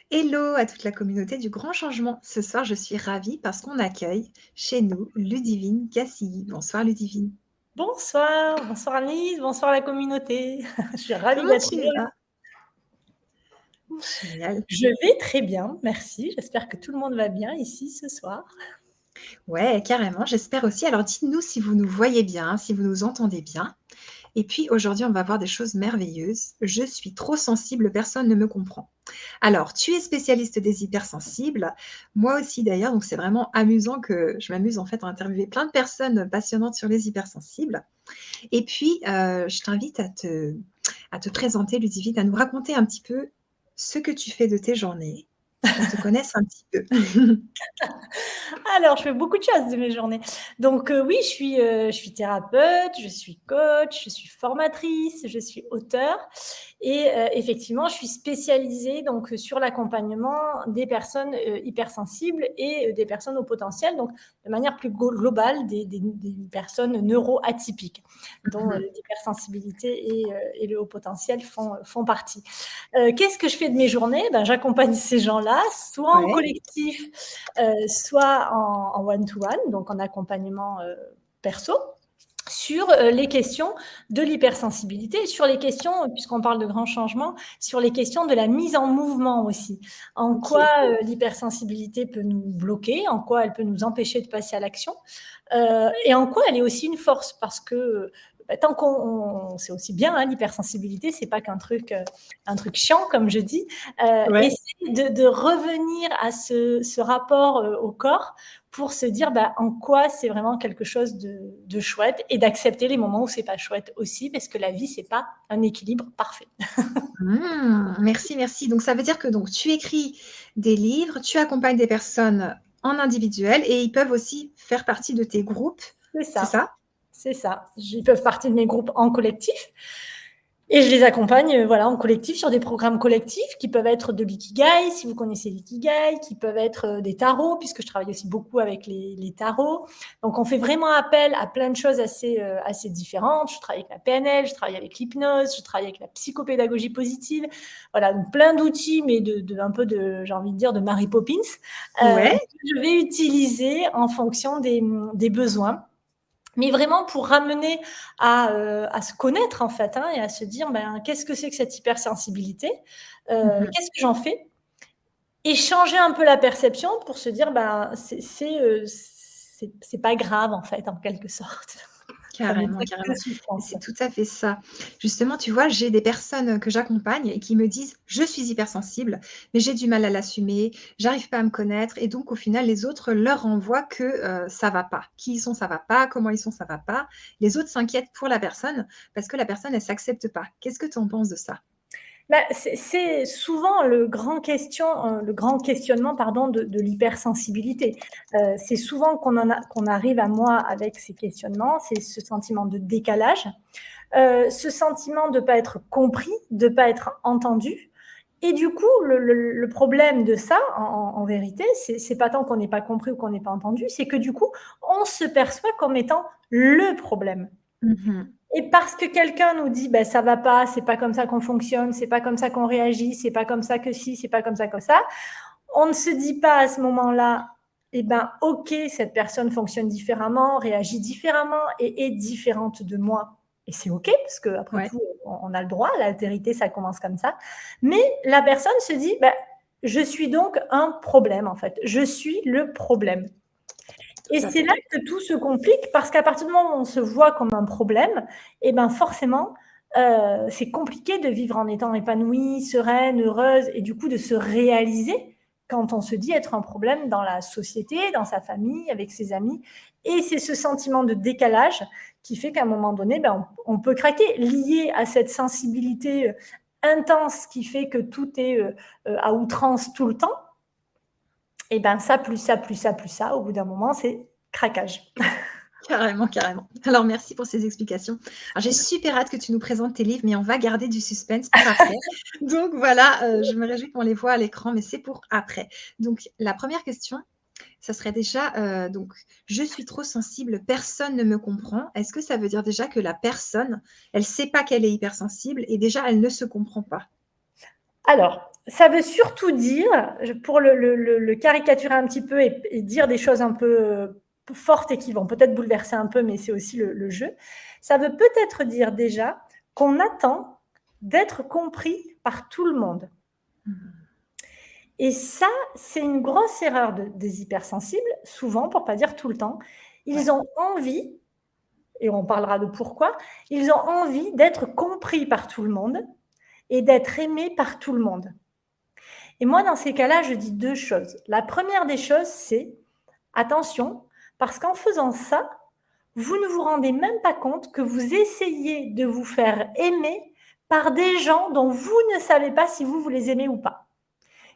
Hello à toute la communauté du Grand Changement. Ce soir, je suis ravie parce qu'on accueille chez nous Ludivine Cassilly. Bonsoir Ludivine. Bonsoir, bonsoir Annelise, bonsoir la communauté. Je suis ravie Comment d'être tu là. vas? Génial. Je vais très bien, merci. J'espère que tout le monde va bien ici ce soir. Ouais, carrément, j'espère aussi. Alors dites-nous si vous nous voyez bien, si vous nous entendez bien. Et puis aujourd'hui, on va voir des choses merveilleuses. Je suis trop sensible, personne ne me comprend. Alors, tu es spécialiste des hypersensibles, moi aussi d'ailleurs, donc c'est vraiment amusant que je m'amuse en fait à interviewer plein de personnes passionnantes sur les hypersensibles. Et puis, je t'invite à te présenter Ludivine, à nous raconter un petit peu ce que tu fais de tes journées, qu'on te connaisse un petit peu. Alors, je fais beaucoup de choses de mes journées. Donc, oui, je suis thérapeute, je suis coach, je suis formatrice, je suis auteure et effectivement, je suis spécialisée donc sur l'accompagnement des personnes hypersensibles et des personnes au potentiel, donc de manière plus globale des personnes neuroatypiques, dont Mmh. l'hypersensibilité et le haut potentiel font partie. Qu'est-ce que je fais de mes journées? Ben, j'accompagne ces gens-là, soit en Ouais, collectif, soit en one-to-one, donc en accompagnement perso, sur les questions de l'hypersensibilité, sur les questions, puisqu'on parle de grands changements, sur les questions de la mise en mouvement aussi. En quoi OK. l'hypersensibilité peut nous bloquer, en quoi elle peut nous empêcher de passer à l'action, et en quoi elle est aussi une force, parce que tant c'est aussi bien, hein, l'hypersensibilité, c'est pas un truc chiant, comme je dis, Ouais. essayer de revenir à ce rapport au corps pour se dire en quoi c'est vraiment quelque chose de chouette et d'accepter les moments où c'est pas chouette aussi, parce que la vie, c'est pas un équilibre parfait. Merci, merci. Donc ça veut dire que donc tu écris des livres, tu accompagnes des personnes en individuel et ils peuvent aussi faire partie de tes groupes, C'est c'est ça, ça? c'est ça. Ils peuvent partie de mes groupes en collectif. Et je les accompagne voilà, en collectif sur des programmes collectifs qui peuvent être de l'ikigai, si vous connaissez l'ikigai, qui peuvent être des tarots, puisque je travaille aussi beaucoup avec les tarots. Donc, on fait vraiment appel à plein de choses assez différentes. Je travaille avec la PNL, je travaille avec l'hypnose, je travaille avec la psychopédagogie positive. Voilà, donc plein d'outils, mais un peu j'ai envie de dire, de Mary Poppins, Ouais. que je vais utiliser en fonction des besoins, mais vraiment pour ramener à se connaître en fait, hein, et à se dire qu'est-ce que c'est que cette hypersensibilité, Mmh. qu'est-ce que j'en fais, et changer un peu la perception pour se dire c'est pas grave en fait, en quelque sorte. Ça n'est Carrément, pas que carrément. Et souffrance. c'est tout à fait ça. Justement, tu vois, j'ai des personnes que j'accompagne et qui me disent: «Je suis hypersensible, mais j'ai du mal à l'assumer, j'arrive pas à me connaître» et donc au final, les autres leur renvoient que, ça va pas. Qui ils sont, ça va pas, comment ils sont, ça va pas. Les autres s'inquiètent pour la personne parce que la personne, elle s'accepte pas. Qu'est-ce que tu en penses de ça? C'est souvent le grand questionnement pardon, de l'hypersensibilité. C'est souvent qu'on arrive à moi avec ces questionnements, c'est ce sentiment de décalage, ce sentiment de ne pas être compris, de ne pas être entendu. Et du coup, le problème de ça, en vérité, c'est pas tant qu'on n'est pas compris ou qu'on n'est pas entendu, c'est que du coup, on se perçoit comme étant le problème. Mmh. Et parce que quelqu'un nous dit ça va pas, c'est pas comme ça qu'on fonctionne, c'est pas comme ça qu'on réagit, c'est pas comme ça que si, c'est pas comme ça que ça, on ne se dit pas à ce moment-là, ok, cette personne fonctionne différemment, réagit différemment et est différente de moi. Et c'est ok, parce qu'après Ouais, tout, on a le droit, l'altérité, ça commence comme ça. Mais la personne se dit, je suis donc un problème, en fait. Je suis le problème. Et tout à c'est fait. là que tout se complique, parce qu'à partir du moment où on se voit comme un problème, forcément, c'est compliqué de vivre en étant épanouie, sereine, heureuse, et du coup de se réaliser quand on se dit être un problème dans la société, dans sa famille, avec ses amis. Et c'est ce sentiment de décalage qui fait qu'à un moment donné, on peut craquer, lié à cette sensibilité intense qui fait que tout est à outrance tout le temps. Et ça, plus ça, plus ça, plus ça, au bout d'un moment, c'est craquage. Carrément, carrément. Alors merci pour ces explications. Alors j'ai super hâte que tu nous présentes tes livres, mais on va garder du suspense pour après. Donc voilà, je me réjouis qu'on les voit à l'écran, mais c'est pour après. Donc la première question, ça serait déjà, donc: «Je suis trop sensible, personne ne me comprend». Est-ce que ça veut dire déjà que la personne, elle sait pas qu'elle est hypersensible et déjà elle ne se comprend pas? Alors, Ça veut surtout dire, pour le caricaturer un petit peu et dire des choses un peu fortes et qui vont peut-être bouleverser un peu, mais c'est aussi le jeu, ça veut peut-être dire déjà qu'on attend d'être compris par tout le monde. Et ça, c'est une grosse erreur des hypersensibles, souvent, pour pas dire tout le temps. Ils ont envie, et on parlera de pourquoi, ils ont envie d'être compris par tout le monde et d'être aimés par tout le monde. Et moi, dans ces cas-là, je dis deux choses. La première des choses, c'est attention, parce qu'en faisant ça, vous ne vous rendez même pas compte que vous essayez de vous faire aimer par des gens dont vous ne savez pas si vous les aimez ou pas.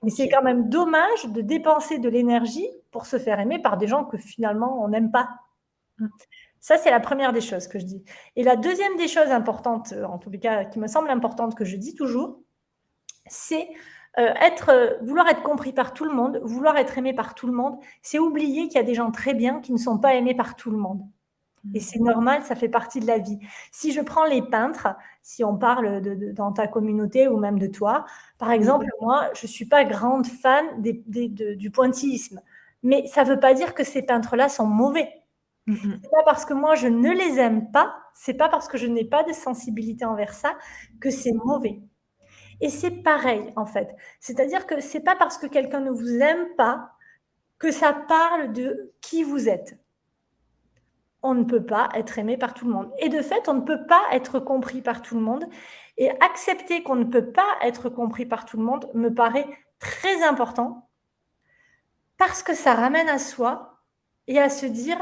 Et c'est quand même dommage de dépenser de l'énergie pour se faire aimer par des gens que finalement on n'aime pas. Ça, c'est la première des choses que je dis. Et la deuxième des choses importantes, en tous les cas, qui me semble importante, que je dis toujours, c'est vouloir être compris par tout le monde, vouloir être aimé par tout le monde, c'est oublier qu'il y a des gens très bien qui ne sont pas aimés par tout le monde. Et c'est normal, ça fait partie de la vie. Si je prends les peintres, si on parle dans ta communauté ou même de toi, par exemple, moi, je ne suis pas grande fan du pointillisme. Mais ça ne veut pas dire que ces peintres-là sont mauvais. C'est pas parce que moi, je ne les aime pas, c'est pas parce que je n'ai pas de sensibilité envers ça que c'est mauvais. Et c'est pareil, en fait. C'est-à-dire que c'est pas parce que quelqu'un ne vous aime pas que ça parle de qui vous êtes. On ne peut pas être aimé par tout le monde. Et de fait, on ne peut pas être compris par tout le monde. Et accepter qu'on ne peut pas être compris par tout le monde me paraît très important parce que ça ramène à soi et à se dire,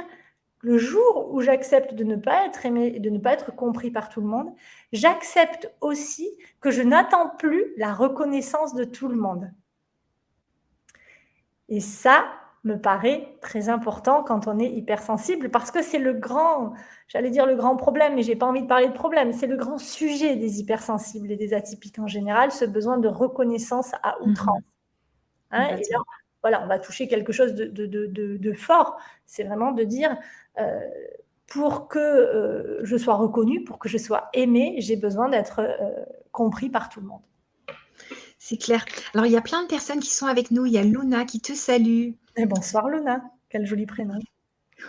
le jour où j'accepte de ne pas être aimé et de ne pas être compris par tout le monde, j'accepte aussi que je n'attends plus la reconnaissance de tout le monde. Et ça me paraît très important quand on est hypersensible parce que c'est le grand problème, mais je n'ai pas envie de parler de problème, c'est le grand sujet des hypersensibles et des atypiques en général, ce besoin de reconnaissance à outrance. Et là, voilà, on va toucher quelque chose de fort. C'est vraiment de dire, pour que je sois reconnue, pour que je sois aimée, j'ai besoin d'être compris par tout le monde. C'est clair. Alors, il y a plein de personnes qui sont avec nous. Il y a Luna qui te salue. Et bonsoir Luna, quel joli prénom.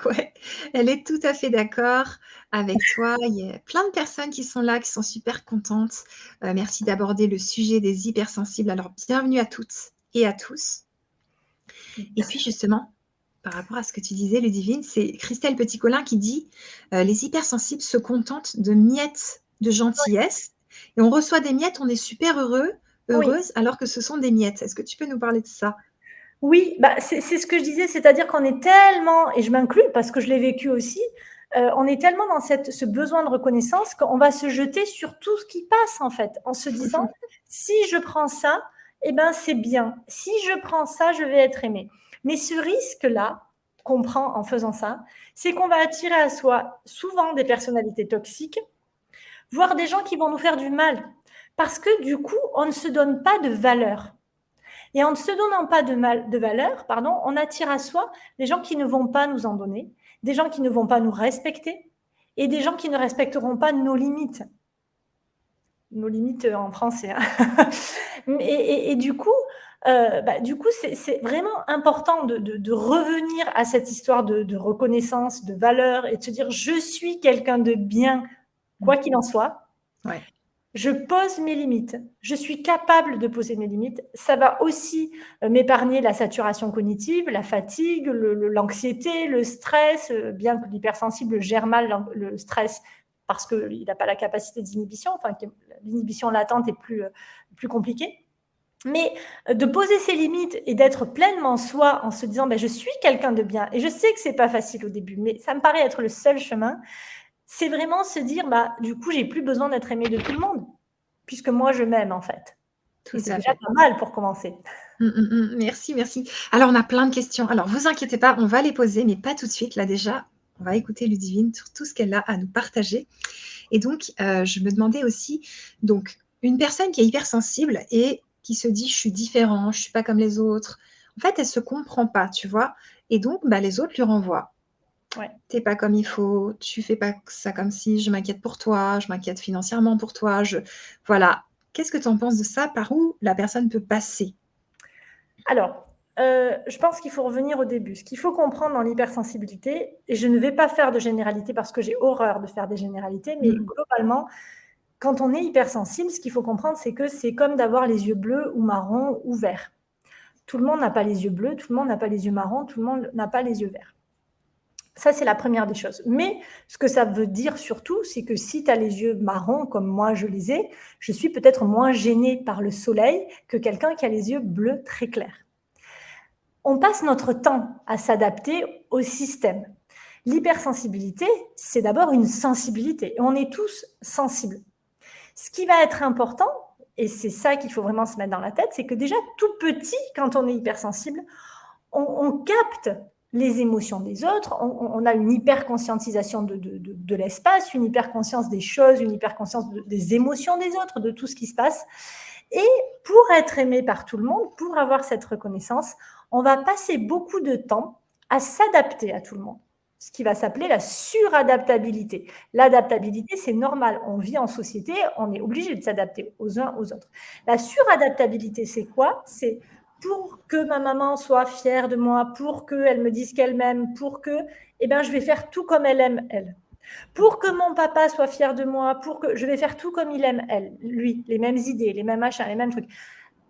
Ouais, elle est tout à fait d'accord avec toi. Il y a plein de personnes qui sont là, qui sont super contentes. Merci d'aborder le sujet des hypersensibles. Alors, bienvenue à toutes et à tous. Et puis, justement, par rapport à ce que tu disais, Ludivine, c'est Christelle Petit-Colin qui dit les hypersensibles se contentent de miettes de gentillesse et on reçoit des miettes, on est super heureuse, alors que ce sont des miettes. Est-ce que tu peux nous parler de ça? Oui, c'est ce que je disais, c'est-à-dire qu'on est tellement, et je m'inclus parce que je l'ai vécu aussi, on est tellement dans ce besoin de reconnaissance qu'on va se jeter sur tout ce qui passe, en fait, en se disant, si je prends ça, eh ben, c'est bien. Si je prends ça, je vais être aimée. Mais ce risque-là qu'on prend en faisant ça, c'est qu'on va attirer à soi souvent des personnalités toxiques, voire des gens qui vont nous faire du mal. Parce que du coup, on ne se donne pas de valeur. Et en ne se donnant pas de valeur, on attire à soi des gens qui ne vont pas nous en donner, des gens qui ne vont pas nous respecter et des gens qui ne respecteront pas nos limites. Nos limites en français. Et du coup, c'est vraiment important de revenir à cette histoire de reconnaissance, de valeur et de se dire je suis quelqu'un de bien, quoi qu'il en soit. Ouais. Je pose mes limites. Je suis capable de poser mes limites. Ça va aussi m'épargner la saturation cognitive, la fatigue, l'anxiété, le stress, bien que l'hypersensible gère mal le stress parce qu'il n'a pas la capacité d'inhibition, enfin l'inhibition latente est plus compliquée. Mais de poser ses limites et d'être pleinement soi en se disant je suis quelqu'un de bien, et je sais que ce n'est pas facile au début, mais ça me paraît être le seul chemin, c'est vraiment se dire, du coup, j'ai plus besoin d'être aimée de tout le monde, puisque moi, je m'aime, en fait. Et c'est déjà pas mal pour commencer. Merci, merci. Alors, on a plein de questions. Alors, vous inquiétez pas, on va les poser, mais pas tout de suite. Là, déjà, on va écouter Ludivine sur tout ce qu'elle a à nous partager. Et donc, je me demandais aussi, donc, une personne qui est hypersensible et qui se dit, je suis différent, je suis pas comme les autres. En fait, elle se comprend pas, tu vois. Et donc, les autres lui renvoient. Ouais. T'es pas comme il faut, tu fais pas ça comme si, je m'inquiète pour toi, je m'inquiète financièrement pour toi, voilà. Qu'est-ce que tu en penses de ça? Par où la personne peut passer? Alors, je pense qu'il faut revenir au début. Ce qu'il faut comprendre dans l'hypersensibilité, et je ne vais pas faire de généralité parce que j'ai horreur de faire des généralités, mais Mmh. globalement, quand on est hypersensible, ce qu'il faut comprendre, c'est que c'est comme d'avoir les yeux bleus ou marrons ou verts. Tout le monde n'a pas les yeux bleus, tout le monde n'a pas les yeux marrons, tout le monde n'a pas les yeux verts. Ça, c'est la première des choses. Mais ce que ça veut dire surtout, c'est que si tu as les yeux marrons, comme moi je les ai, je suis peut-être moins gênée par le soleil que quelqu'un qui a les yeux bleus très clairs. On passe notre temps à s'adapter au système. L'hypersensibilité, c'est d'abord une sensibilité. Et on est tous sensibles. Ce qui va être important, et c'est ça qu'il faut vraiment se mettre dans la tête, c'est que déjà tout petit, quand on est hypersensible, on capte les émotions des autres, on a une hyper-conscientisation de l'espace, une hyper-conscience des choses, une hyper-conscience des émotions des autres, de tout ce qui se passe. Et pour être aimé par tout le monde, pour avoir cette reconnaissance, on va passer beaucoup de temps à s'adapter à tout le monde, ce qui va s'appeler la suradaptabilité. L'adaptabilité, c'est normal. On vit en société, on est obligé de s'adapter aux uns aux autres. La suradaptabilité, c'est quoi? C'est pour que ma maman soit fière de moi, pour qu'elle me dise qu'elle m'aime, pour que, eh ben, je vais faire tout comme elle aime, elle. Pour que mon papa soit fier de moi, pour que je vais faire tout comme il aime, elle, lui, les mêmes idées, les mêmes machins, les mêmes trucs.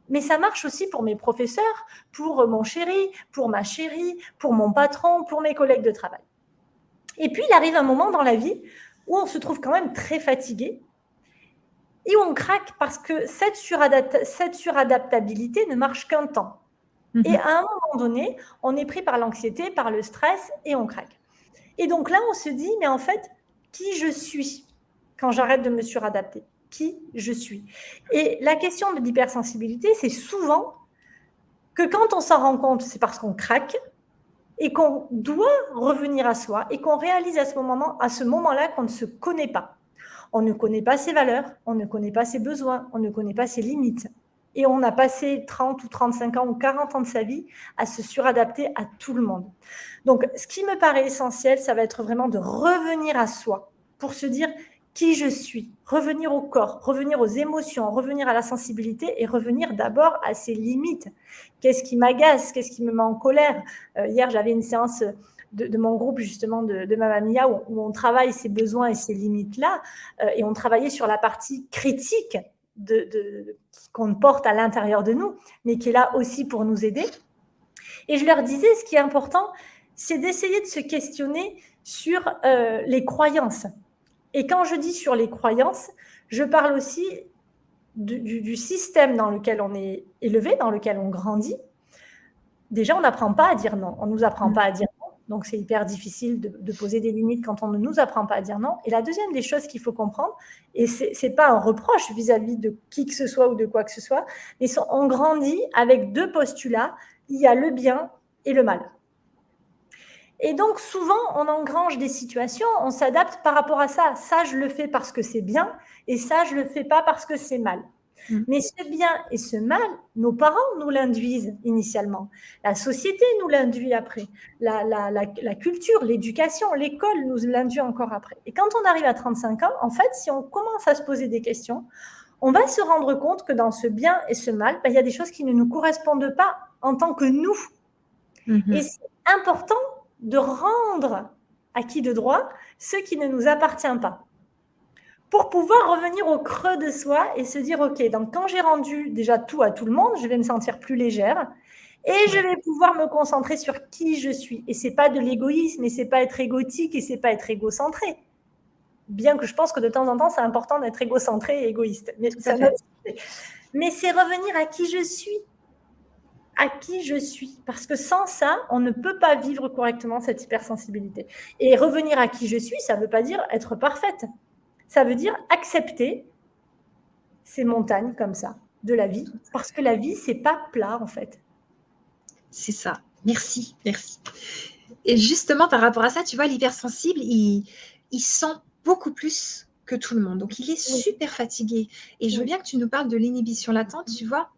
Mais ça marche aussi pour mes professeurs, pour mon chéri, pour ma chérie, pour mon patron, pour mes collègues de travail. Et puis, il arrive un moment dans la vie où on se trouve quand même très fatigué et où on craque parce que cette suradaptabilité ne marche qu'un temps. Mmh Et mh. à un moment donné, on est pris par l'anxiété, par le stress et on craque. Et donc là, on se dit, mais en fait, qui je suis quand j'arrête de me suradapter? Qui je suis? Et la question de l'hypersensibilité, c'est souvent que quand on s'en rend compte, c'est parce qu'on craque et qu'on doit revenir à soi et qu'on réalise à ce moment-là qu'on ne se connaît pas. On ne connaît pas ses valeurs, on ne connaît pas ses besoins, on ne connaît pas ses limites. Et on a passé 30 ou 35 ans ou 40 ans de sa vie à se suradapter à tout le monde. Donc, ce qui me paraît essentiel, ça va être vraiment de revenir à soi pour se dire qui je suis, revenir au corps, revenir aux émotions, revenir à la sensibilité et revenir d'abord à ses limites. Qu'est-ce qui m'agace? Qu'est-ce qui me met en colère? Hier, j'avais une séance de mon groupe justement de Mamma Mia où on travaille ses besoins et ses limites-là et on travaillait sur la partie critique qu'on porte à l'intérieur de nous, mais qui est là aussi pour nous aider. Et je leur disais, ce qui est important, c'est d'essayer de se questionner sur les croyances. Et quand je dis sur les croyances, je parle aussi du système dans lequel on est élevé, dans lequel on grandit. Déjà, on n'apprend pas à dire non. On ne nous apprend pas à dire non. Donc, c'est hyper difficile de poser des limites quand on ne nous apprend pas à dire non. Et la deuxième des choses qu'il faut comprendre, et ce n'est pas un reproche vis-à-vis de qui que ce soit ou de quoi que ce soit, mais on grandit avec deux postulats. Il y a le bien et le mal. Et donc, souvent, on engrange des situations, on s'adapte par rapport à ça. Ça, je le fais parce que c'est bien, et ça, je ne le fais pas parce que c'est mal. Mmh. Mais ce bien et ce mal, nos parents nous l'induisent initialement. La société nous l'induit après. La culture, l'éducation, l'école nous l'induit encore après. Et quand on arrive à 35 ans, en fait, si on commence à se poser des questions, on va se rendre compte que dans ce bien et ce mal, il y a des choses qui ne nous correspondent pas en tant que nous. Mmh. Et c'est important de rendre acquis de droit ce qui ne nous appartient pas, pour pouvoir revenir au creux de soi et se dire, OK, donc quand j'ai rendu déjà tout à tout le monde, je vais me sentir plus légère et je vais pouvoir me concentrer sur qui je suis. Et c'est pas de l'égoïsme, et c'est pas être égotique, et c'est pas être égocentré. Bien que je pense que de temps en temps, c'est important d'être égocentré et égoïste. Mais c'est revenir à qui je suis. À qui je suis. Parce que sans ça, on ne peut pas vivre correctement cette hypersensibilité. Et revenir à qui je suis, ça ne veut pas dire être parfaite. Ça veut dire accepter ces montagnes comme ça de la vie. Parce que la vie, c'est pas plat, en fait. C'est ça. Merci, merci. Et justement, par rapport à ça, tu vois, l'hypersensible, il sent beaucoup plus que tout le monde. Donc, il est super fatigué. Et je veux bien que tu nous parles de l'inhibition latente, tu vois.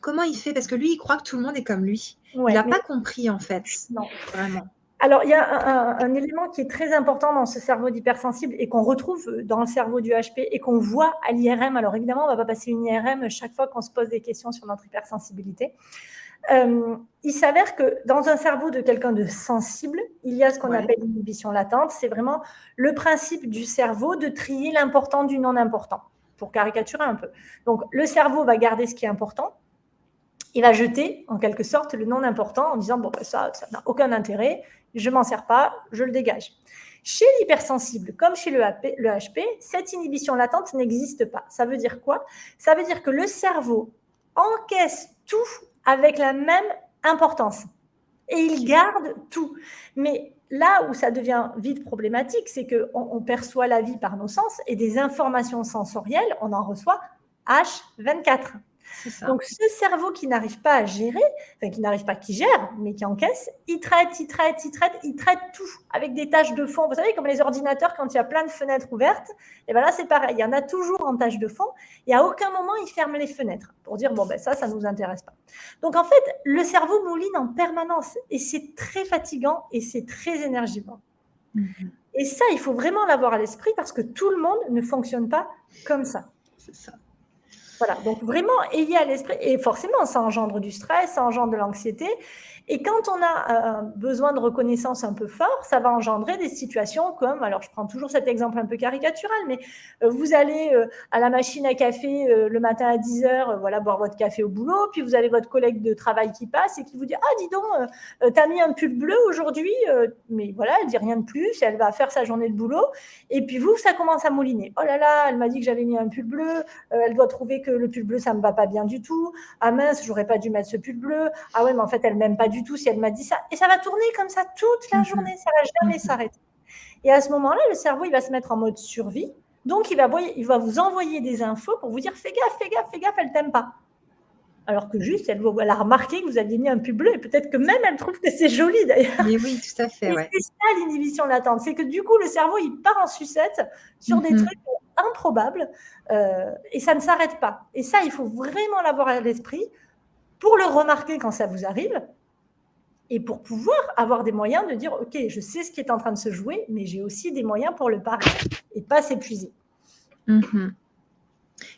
Comment il fait? Parce que lui, il croit que tout le monde est comme lui. Ouais, Il n'a pas compris, en fait, non. vraiment. Alors, il y a un élément qui est très important dans ce cerveau d'hypersensible et qu'on retrouve dans le cerveau du HP et qu'on voit à l'IRM. Alors, évidemment, on ne va pas passer une IRM chaque fois qu'on se pose des questions sur notre hypersensibilité. Il s'avère que dans un cerveau de quelqu'un de sensible, il y a ce qu'on appelle l'inhibition latente. C'est vraiment le principe du cerveau de trier l'important du non important, pour caricaturer un peu. Donc, le cerveau va garder ce qui est important. Il va jeter, en quelque sorte, le non important en disant, bon, ça n'a aucun intérêt, je ne m'en sers pas, je le dégage. Chez l'hypersensible, comme chez le HP, cette inhibition latente n'existe pas. Ça veut dire quoi? Ça veut dire que le cerveau encaisse tout avec la même importance. Et il garde tout. Mais là où ça devient vite problématique, c'est qu'on perçoit la vie par nos sens et des informations sensorielles, on en reçoit H24. Donc, ce cerveau qui n'arrive pas à gérer, enfin, qui n'arrive pas, qui gère, mais qui encaisse, il traite tout avec des tâches de fond. Vous savez, comme les ordinateurs, quand il y a plein de fenêtres ouvertes, et bien là, c'est pareil. Il y en a toujours en tâche de fond. Et à aucun moment, il ferme les fenêtres pour dire, bon, ben ça ne nous intéresse pas. Donc, en fait, le cerveau mouline en permanence et c'est très fatigant et c'est très énergivore. Et ça, il faut vraiment l'avoir à l'esprit parce que tout le monde ne fonctionne pas comme ça. C'est ça. Voilà, donc vraiment, ayez à l'esprit, et forcément, ça engendre du stress, ça engendre de l'anxiété, et quand on a un besoin de reconnaissance un peu fort, ça va engendrer des situations comme, alors je prends toujours cet exemple un peu caricatural, mais vous allez à la machine à café le matin à 10h, voilà, boire votre café au boulot, puis vous avez votre collègue de travail qui passe et qui vous dit, ah dis donc, t'as mis un pull bleu aujourd'hui, mais voilà, elle dit rien de plus, elle va faire sa journée de boulot, et puis vous, ça commence à mouliner. Oh là là, elle m'a dit que j'avais mis un pull bleu, elle doit trouver que le pull bleu, ça me va pas bien du tout. Ah mince, j'aurais pas dû mettre ce pull bleu. Ah ouais, mais en fait, elle m'aime pas du tout si elle m'a dit ça. Et ça va tourner comme ça toute la journée, ça va jamais s'arrêter. Et à ce moment-là, le cerveau, il va se mettre en mode survie. Donc, il va vous envoyer des infos pour vous dire, fais gaffe, elle t'aime pas. Alors que juste, elle a remarqué que vous aviez mis un pull bleu et peut-être que même elle trouve que c'est joli d'ailleurs. Mais oui, tout à fait, ouais. C'est ça l'inhibition latente, c'est que du coup, le cerveau, il part en sucette sur des trucs improbables et ça ne s'arrête pas. Et ça, il faut vraiment l'avoir à l'esprit pour le remarquer quand ça vous arrive et pour pouvoir avoir des moyens de dire, OK, je sais ce qui est en train de se jouer, mais j'ai aussi des moyens pour le parer et pas s'épuiser.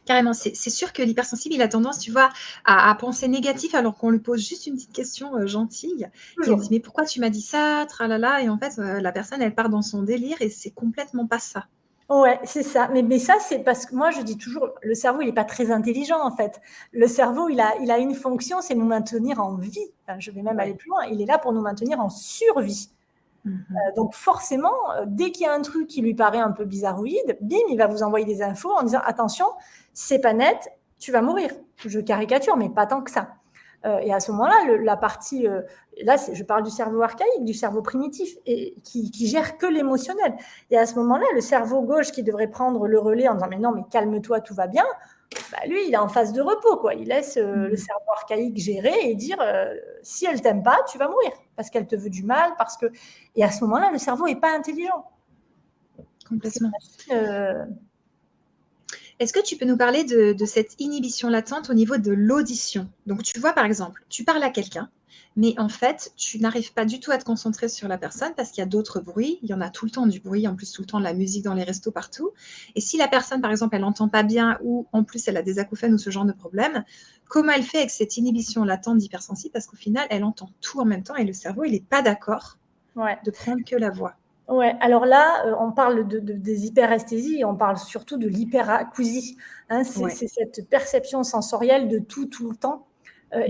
Carrément, c'est sûr que l'hypersensible, il a tendance, tu vois, à penser négatif alors qu'on lui pose juste une petite question gentille. Il dit, mais pourquoi tu m'as dit ça, tralala, et en fait, la personne, elle part dans son délire et c'est complètement pas ça. Ouais, c'est ça. Mais ça, c'est parce que moi, je dis toujours, le cerveau, il n'est pas très intelligent, en fait. Le cerveau, il a une fonction, c'est nous maintenir en vie. Enfin, je vais même aller plus loin. Il est là pour nous maintenir en survie. Donc forcément, dès qu'il y a un truc qui lui paraît un peu bizarroïde, bim, il va vous envoyer des infos en disant, attention, c'est pas net, tu vas mourir. Je caricature, mais pas tant que ça. Et à ce moment-là, la partie, là, je parle du cerveau archaïque, du cerveau primitif, et qui gère que l'émotionnel. Et à ce moment-là, le cerveau gauche qui devrait prendre le relais en disant, mais non, mais calme-toi, tout va bien, bah, lui, il est en phase de repos, quoi. Il laisse le cerveau archaïque gérer et dire, si elle t'aime pas, tu vas mourir, parce qu'elle te veut du mal, parce que... Et à ce moment-là, le cerveau n'est pas intelligent. Complètement. Est-ce que tu peux nous parler de cette inhibition latente au niveau de l'audition? Donc, tu vois, par exemple, tu parles à quelqu'un, mais en fait, tu n'arrives pas du tout à te concentrer sur la personne parce qu'il y a d'autres bruits. Il y en a tout le temps du bruit, en plus tout le temps de la musique dans les restos partout. Et si la personne, par exemple, elle n'entend pas bien ou en plus elle a des acouphènes ou ce genre de problème, comment elle fait avec cette inhibition latente d'hypersensible? Parce qu'au final, elle entend tout en même temps et le cerveau, il n'est pas d'accord de prendre que la voix. Ouais, alors là, on parle des hyperesthésies, on parle surtout de l'hyperacousie. Hein, c'est cette perception sensorielle de tout le temps.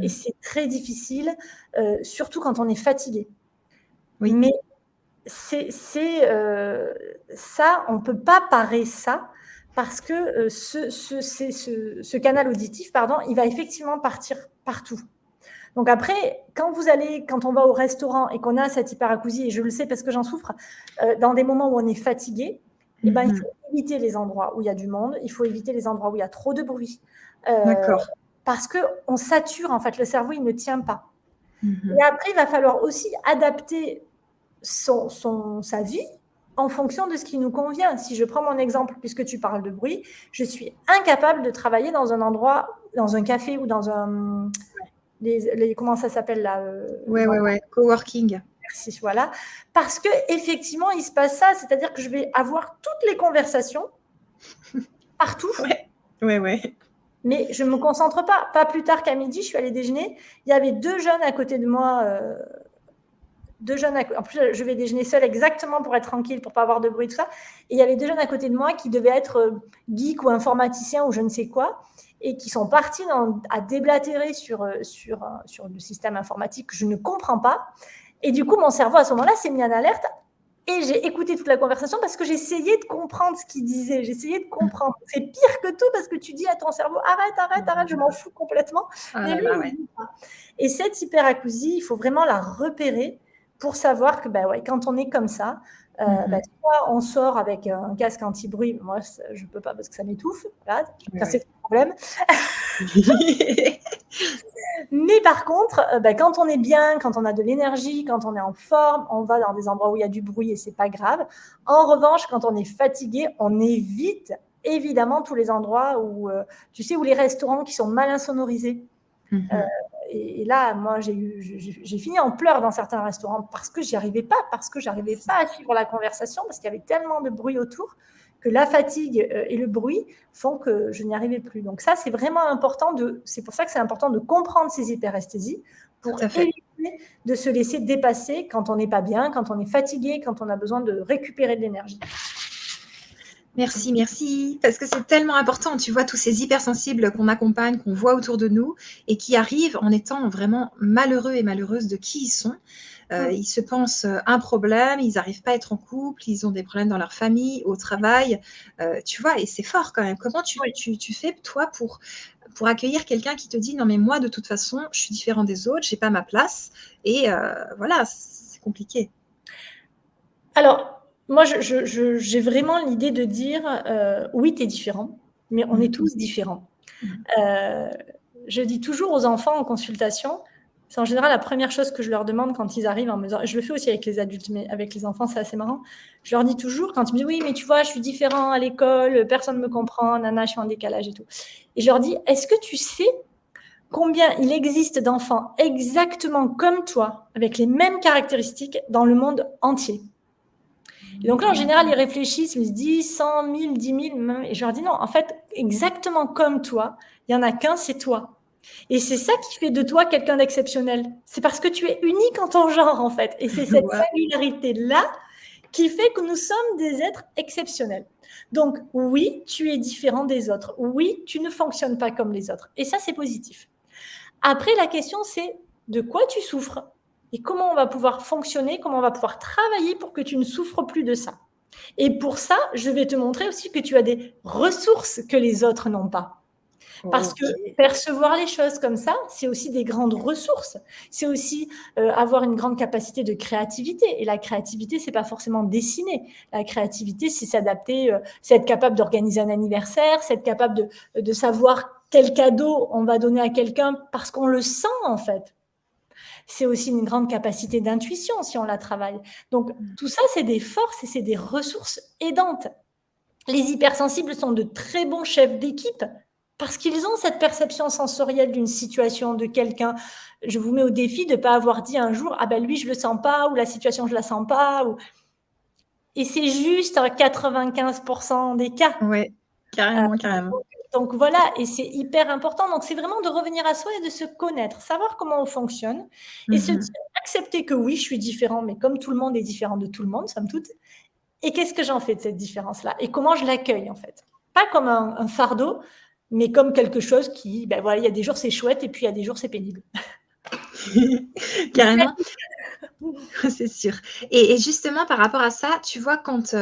Et c'est très difficile, surtout quand on est fatigué. Oui. Mais ça, on ne peut pas parer ça parce que ce canal auditif, il va effectivement partir partout. Donc après, quand on va au restaurant et qu'on a cette hyperacousie, et je le sais parce que j'en souffre, dans des moments où on est fatigué, il faut éviter les endroits où il y a du monde, il faut éviter les endroits où il y a trop de bruit. D'accord. Parce qu'on sature, en fait, le cerveau, il ne tient pas. Et après, il va falloir aussi adapter sa vie en fonction de ce qui nous convient. Si je prends mon exemple, puisque tu parles de bruit, je suis incapable de travailler dans un endroit, dans un café ou dans un... comment ça s'appelle là Ouais, coworking. Merci, voilà. Parce que effectivement, il se passe ça, c'est-à-dire que je vais avoir toutes les conversations partout, Ouais, ouais, ouais. mais je ne me concentre pas. Pas plus tard qu'à midi, je suis allée déjeuner. Il y avait deux jeunes à côté de moi. En plus, je vais déjeuner seule exactement pour être tranquille, pour pas avoir de bruit, tout ça. Et il y avait deux jeunes à côté de moi qui devaient être geeks ou informaticiens ou je ne sais quoi, et qui sont partis à déblatérer sur le système informatique que je ne comprends pas. Et du coup, mon cerveau, à ce moment-là, s'est mis en alerte et j'ai écouté toute la conversation parce que j'essayais de comprendre ce qu'ils disaient. J'essayais de comprendre. C'est pire que tout parce que tu dis à ton cerveau, arrête, je m'en fous complètement. Oh Mais là lui, là, il ouais. ne dit pas. Et cette hyperacousie, il faut vraiment la repérer pour savoir que quand on est comme ça, soit on sort avec un casque anti-bruit. Moi, je ne peux pas parce que ça m'étouffe. Voilà, Ouais, c'est ouais. le problème. Mais par contre, quand on est bien, quand on a de l'énergie, quand on est en forme, on va dans des endroits où il y a du bruit et c'est pas grave. En revanche, quand on est fatigué, on évite évidemment tous les endroits où, où les restaurants qui sont mal insonorisés. Et là, moi, j'ai fini en pleurs dans certains restaurants parce que j'arrivais pas à suivre la conversation parce qu'il y avait tellement de bruit autour que la fatigue et le bruit font que je n'y arrivais plus. Donc ça, c'est vraiment important. C'est pour ça que c'est important de comprendre ces hyperesthésies Tout pour à fait. éviter de se laisser dépasser quand on n'est pas bien, quand on est fatigué, quand on a besoin de récupérer de l'énergie. Merci, merci. Parce que c'est tellement important. Tu vois, tous ces hypersensibles qu'on accompagne, qu'on voit autour de nous et qui arrivent en étant vraiment malheureux et malheureuses de qui ils sont. Ils se pensent un problème, ils n'arrivent pas à être en couple, ils ont des problèmes dans leur famille, au travail. Tu vois, et c'est fort quand même. Comment tu fais, toi, pour accueillir quelqu'un qui te dit non, mais moi, de toute façon, je suis différent des autres, je n'ai pas ma place. Et voilà, c'est compliqué. Alors, moi, j'ai vraiment l'idée de dire oui, tu es différent, mais on est tous différents. Je dis toujours aux enfants en consultation, c'est en général la première chose que je leur demande quand ils arrivent en me disant, je le fais aussi avec les adultes, mais avec les enfants, c'est assez marrant. Je leur dis toujours, quand ils me disent, oui, mais tu vois, je suis différent à l'école, personne ne me comprend, nana, je suis en décalage et tout. Et je leur dis, est-ce que tu sais combien il existe d'enfants exactement comme toi, avec les mêmes caractéristiques dans le monde entier? Et donc là, en général, ils réfléchissent, ils se disent 100 000, 10 000, et je leur dis non, en fait, exactement comme toi, il n'y en a qu'un, c'est toi. Et c'est ça qui fait de toi quelqu'un d'exceptionnel. C'est parce que tu es unique en ton genre, en fait. Et c'est cette Wow. singularité-là qui fait que nous sommes des êtres exceptionnels. Donc, oui, tu es différent des autres. Oui, tu ne fonctionnes pas comme les autres. Et ça, c'est positif. Après, la question, c'est de quoi tu souffres et comment on va pouvoir fonctionner, comment on va pouvoir travailler pour que tu ne souffres plus de ça. Et pour ça, je vais te montrer aussi que tu as des ressources que les autres n'ont pas. Parce que Ok. percevoir les choses comme ça, c'est aussi des grandes ressources. C'est aussi avoir une grande capacité de créativité. Et la créativité, c'est pas forcément dessiner. La créativité, c'est s'adapter, c'est être capable d'organiser un anniversaire, c'est être capable de savoir quel cadeau on va donner à quelqu'un parce qu'on le sent en fait. C'est aussi une grande capacité d'intuition si on la travaille. Donc tout ça, c'est des forces et c'est des ressources aidantes. Les hypersensibles sont de très bons chefs d'équipe parce qu'ils ont cette perception sensorielle d'une situation, de quelqu'un. Je vous mets au défi de ne pas avoir dit un jour, ah ben lui, je ne le sens pas, ou la situation, je ne la sens pas. Et c'est juste à 95% des cas. Ouais, carrément, carrément. Donc voilà, et c'est hyper important. Donc c'est vraiment de revenir à soi et de se connaître, savoir comment on fonctionne et se dire, accepter que oui, je suis différent, mais comme tout le monde est différent de tout le monde, somme toute. Et qu'est-ce que j'en fais de cette différence-là? Et comment je l'accueille, en fait? Pas comme un fardeau, mais comme quelque chose qui, ben voilà, il y a des jours c'est chouette et puis il y a des jours c'est pénible. Carrément, c'est sûr. Et justement, par rapport à ça, tu vois, quand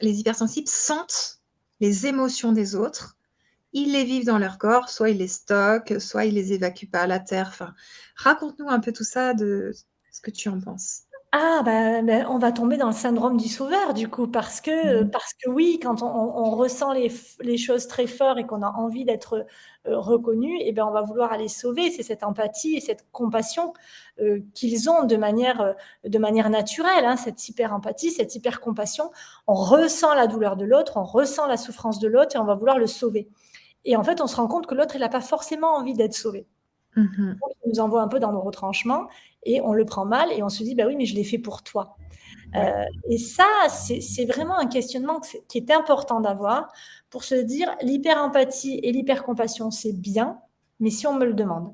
les hypersensibles sentent les émotions des autres, ils les vivent dans leur corps, soit ils les stockent, soit ils les évacuent pas à la terre. Enfin, raconte-nous un peu tout ça, de ce que tu en penses. Ah on va tomber dans le syndrome du sauveur du coup parce que oui, quand on ressent les choses très fort et qu'on a envie d'être, reconnu et ben, on va vouloir aller sauver. C'est cette empathie et cette compassion, qu'ils ont de manière naturelle, hein, cette hyper empathie, cette hyper compassion. On ressent la douleur de l'autre, on ressent la souffrance de l'autre et on va vouloir le sauver. Et en fait, on se rend compte que l'autre, il a pas forcément envie d'être sauvé. Mmh. Donc, il nous envoie un peu dans nos retranchements et on le prend mal et on se dit: «Bah oui, mais je l'ai fait pour toi». Ouais. Et ça, c'est vraiment un questionnement qui est important d'avoir pour se dire: «L'hyper-empathie et l'hyper-compassion, c'est bien, mais si on me le demande».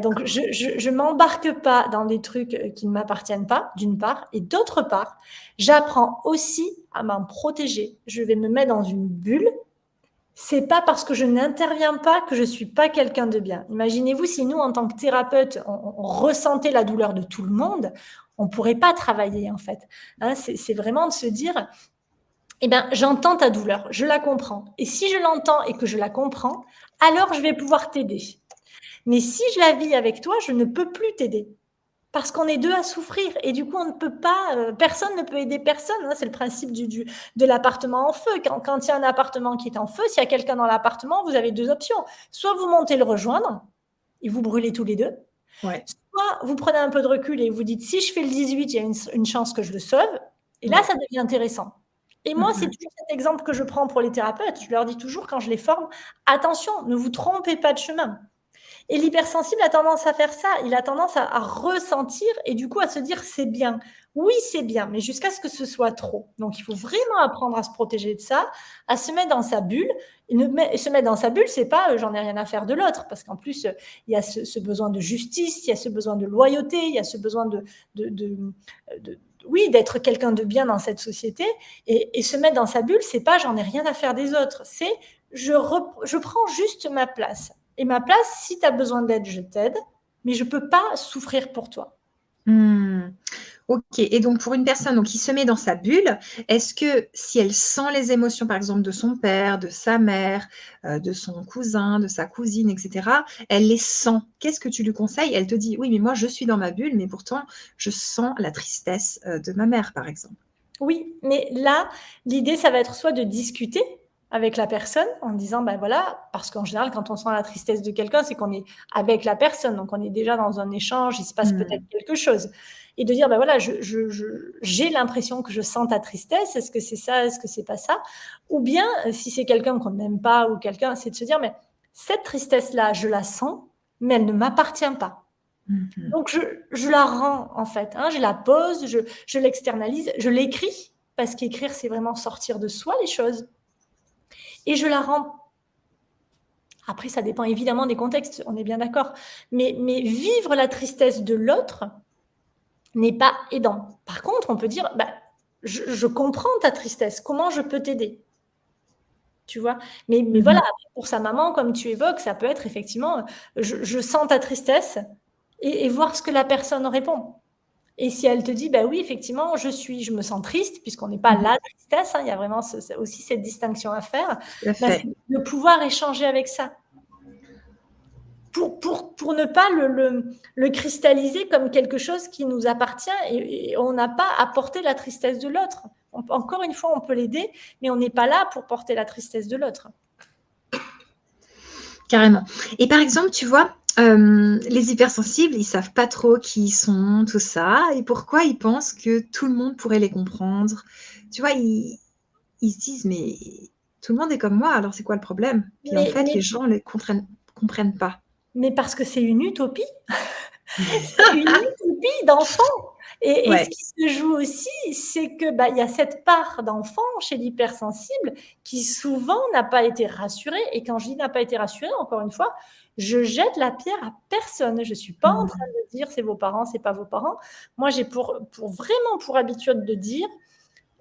Donc je m'embarque pas dans des trucs, qui ne m'appartiennent pas, d'une part et d'autre part, j'apprends aussi à m'en protéger. Je vais me mettre dans une bulle. C'est pas parce que je n'interviens pas que je suis pas quelqu'un de bien. Imaginez-vous si nous, en tant que thérapeute, on ressentait la douleur de tout le monde, on pourrait pas travailler, en fait. Hein, c'est vraiment de se dire: «Eh ben, j'entends ta douleur, je la comprends et si je l'entends et que je la comprends, alors je vais pouvoir t'aider. Mais si je la vis avec toi, je ne peux plus t'aider. Parce qu'on est 2 à souffrir et du coup, on ne peut pas, personne ne peut aider personne, hein. C'est le principe de l'appartement en feu. Quand il y a un appartement qui est en feu, s'il y a quelqu'un dans l'appartement, vous avez 2 options. Soit vous montez le rejoindre et vous brûlez tous les 2, Ouais. soit vous prenez un peu de recul et vous dites: «Si je fais le 18, il y a une chance que je le sauve» et là, Ouais. ça devient intéressant. Et moi, c'est Mmh. toujours cet exemple que je prends pour les thérapeutes. Je leur dis toujours quand je les forme: «Attention, ne vous trompez pas de chemin». Et l'hypersensible a tendance à faire ça. Il a tendance à ressentir et du coup à se dire c'est bien. Oui, c'est bien, mais jusqu'à ce que ce soit trop. Donc il faut vraiment apprendre à se protéger de ça, à se mettre dans sa bulle. Et se mettre dans sa bulle, c'est pas j'en ai rien à faire de l'autre, parce qu'en plus il y a ce besoin de justice, il y a ce besoin de loyauté, il y a ce besoin oui, d'être quelqu'un de bien dans cette société. Et se mettre dans sa bulle, c'est pas j'en ai rien à faire des autres, c'est je prends juste ma place. Et ma place, si tu as besoin d'aide, je t'aide, mais je ne peux pas souffrir pour toi. Mmh. OK, et donc pour une personne donc qui se met dans sa bulle, est-ce que si elle sent les émotions, par exemple, de son père, de sa mère, de son cousin, de sa cousine et cetera, elle les sent, qu'est-ce que tu lui conseilles? Elle te dit: «Oui, mais moi je suis dans ma bulle, mais pourtant je sens la tristesse, de ma mère», par exemple. Oui, mais là, l'idée, ça va être soit de discuter avec la personne en disant, ben voilà, parce qu'en général, quand on sent la tristesse de quelqu'un, c'est qu'on est avec la personne, donc on est déjà dans un échange, il se passe peut-être Mmh. quelque chose. Et de dire, ben voilà, j'ai l'impression que je sens ta tristesse, est-ce que c'est ça, est-ce que c'est pas ça? Ou bien, si c'est quelqu'un qu'on n'aime pas ou quelqu'un, c'est de se dire, mais cette tristesse-là, je la sens, mais elle ne m'appartient pas. Mmh. Donc je la rends en fait, hein, je la pose, je l'externalise, je l'écris, parce qu'écrire, c'est vraiment sortir de soi les choses et je la rends. Après ça dépend évidemment des contextes, on est bien d'accord, mais vivre la tristesse de l'autre n'est pas aidant. Par contre, on peut dire: «Bah, je comprends ta tristesse, comment je peux t'aider?» Tu vois? Mais voilà, Mmh. après pour sa maman, comme tu évoques, ça peut être effectivement, je sens ta tristesse et voir ce que la personne répond. Et si elle te dit: «Bah oui, effectivement, je me sens triste», puisqu'on n'est pas Mmh. la tristesse, hein, il y a vraiment aussi cette distinction à faire, Tout à bah, c'est fait. de pouvoir échanger avec ça. Pour ne pas le cristalliser comme quelque chose qui nous appartient et on n'a pas à porter la tristesse de l'autre. Encore une fois, on peut l'aider, mais on n'est pas là pour porter la tristesse de l'autre. Carrément, et par exemple, tu vois, les hypersensibles, ils savent pas trop qui ils sont, tout ça, et pourquoi ils pensent que tout le monde pourrait les comprendre. Tu vois, ils se disent: «Mais tout le monde est comme moi, alors c'est quoi le problème?» Puis en Mais fait, mais les gens les comprennent pas. mais parce que c'est une utopie. C'est une utopie d'enfant et ce Ouais. qui se joue aussi, c'est que, bah, il y a cette part d'enfant chez l'hypersensible qui souvent n'a pas été rassurée et quand je dis n'a pas été rassurée, encore une fois, je jette la pierre à personne. Je suis pas en train Mmh. de dire: «C'est vos parents, c'est pas vos parents». Moi, j'ai pour vraiment pour habitude de dire,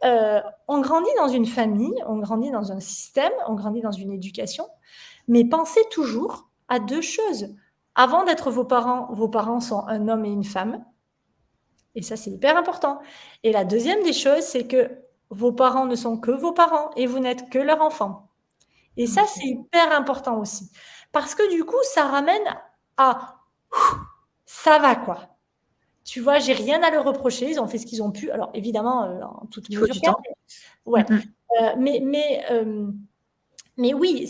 on grandit dans une famille, on grandit dans un système, on grandit dans une éducation, mais pensez toujours à 2 choses. Avant d'être vos parents sont un homme et une femme et ça, c'est hyper important. Et la deuxième des choses, c'est que vos parents ne sont que vos parents et vous n'êtes que leur enfant. Et ça, OK. c'est hyper important aussi. Parce que du coup, ça ramène à ça va quoi. Tu vois, j'ai rien à leur reprocher, ils ont fait ce qu'ils ont pu. Alors évidemment, en toute Il faut mesure du gardée. temps. Ouais, Mmh mh. mais oui,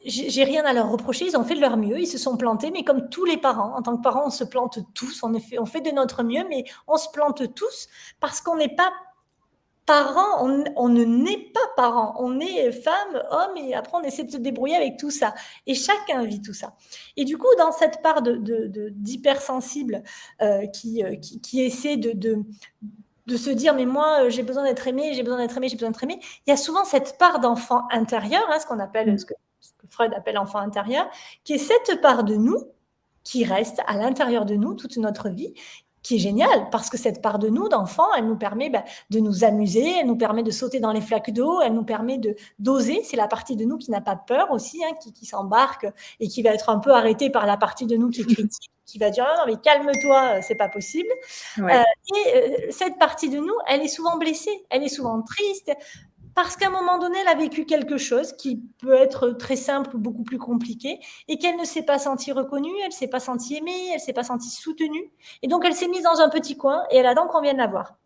j'ai rien à leur reprocher, ils ont fait de leur mieux, ils se sont plantés, mais comme tous les parents, en tant que parents, on se plante tous, on fait de notre mieux, mais on se plante tous parce qu'on n'est pas parent, on ne naît pas parent. On est femme, homme, et après, on essaie de se débrouiller avec tout ça. Et chacun vit tout ça. Et du coup, dans cette part d'hypersensible qui essaie de se dire, mais moi, j'ai besoin d'être aimé, j'ai besoin d'être aimé, j'ai besoin d'être aimé, il y a souvent cette part d'enfant intérieur, ce qu'on appelle, ce que Freud appelle enfant intérieur, qui est cette part de nous qui reste à l'intérieur de nous toute notre vie, qui est géniale, parce que cette part de nous, d'enfant, elle nous permet de nous amuser, elle nous permet de sauter dans les flaques d'eau, elle nous permet d'oser. C'est la partie de nous qui n'a pas peur aussi, qui s'embarque et qui va être un peu arrêtée par la partie de nous qui critique, qui va dire « non, mais calme-toi, c'est pas possible Ouais. ». Cette partie de nous, elle est souvent blessée, elle est souvent triste, parce qu'à un moment donné, elle a vécu quelque chose qui peut être très simple ou beaucoup plus compliqué et qu'elle ne s'est pas sentie reconnue, elle ne s'est pas sentie aimée, elle ne s'est pas sentie soutenue. Et donc, elle s'est mise dans un petit coin et elle attend qu'on vienne la voir.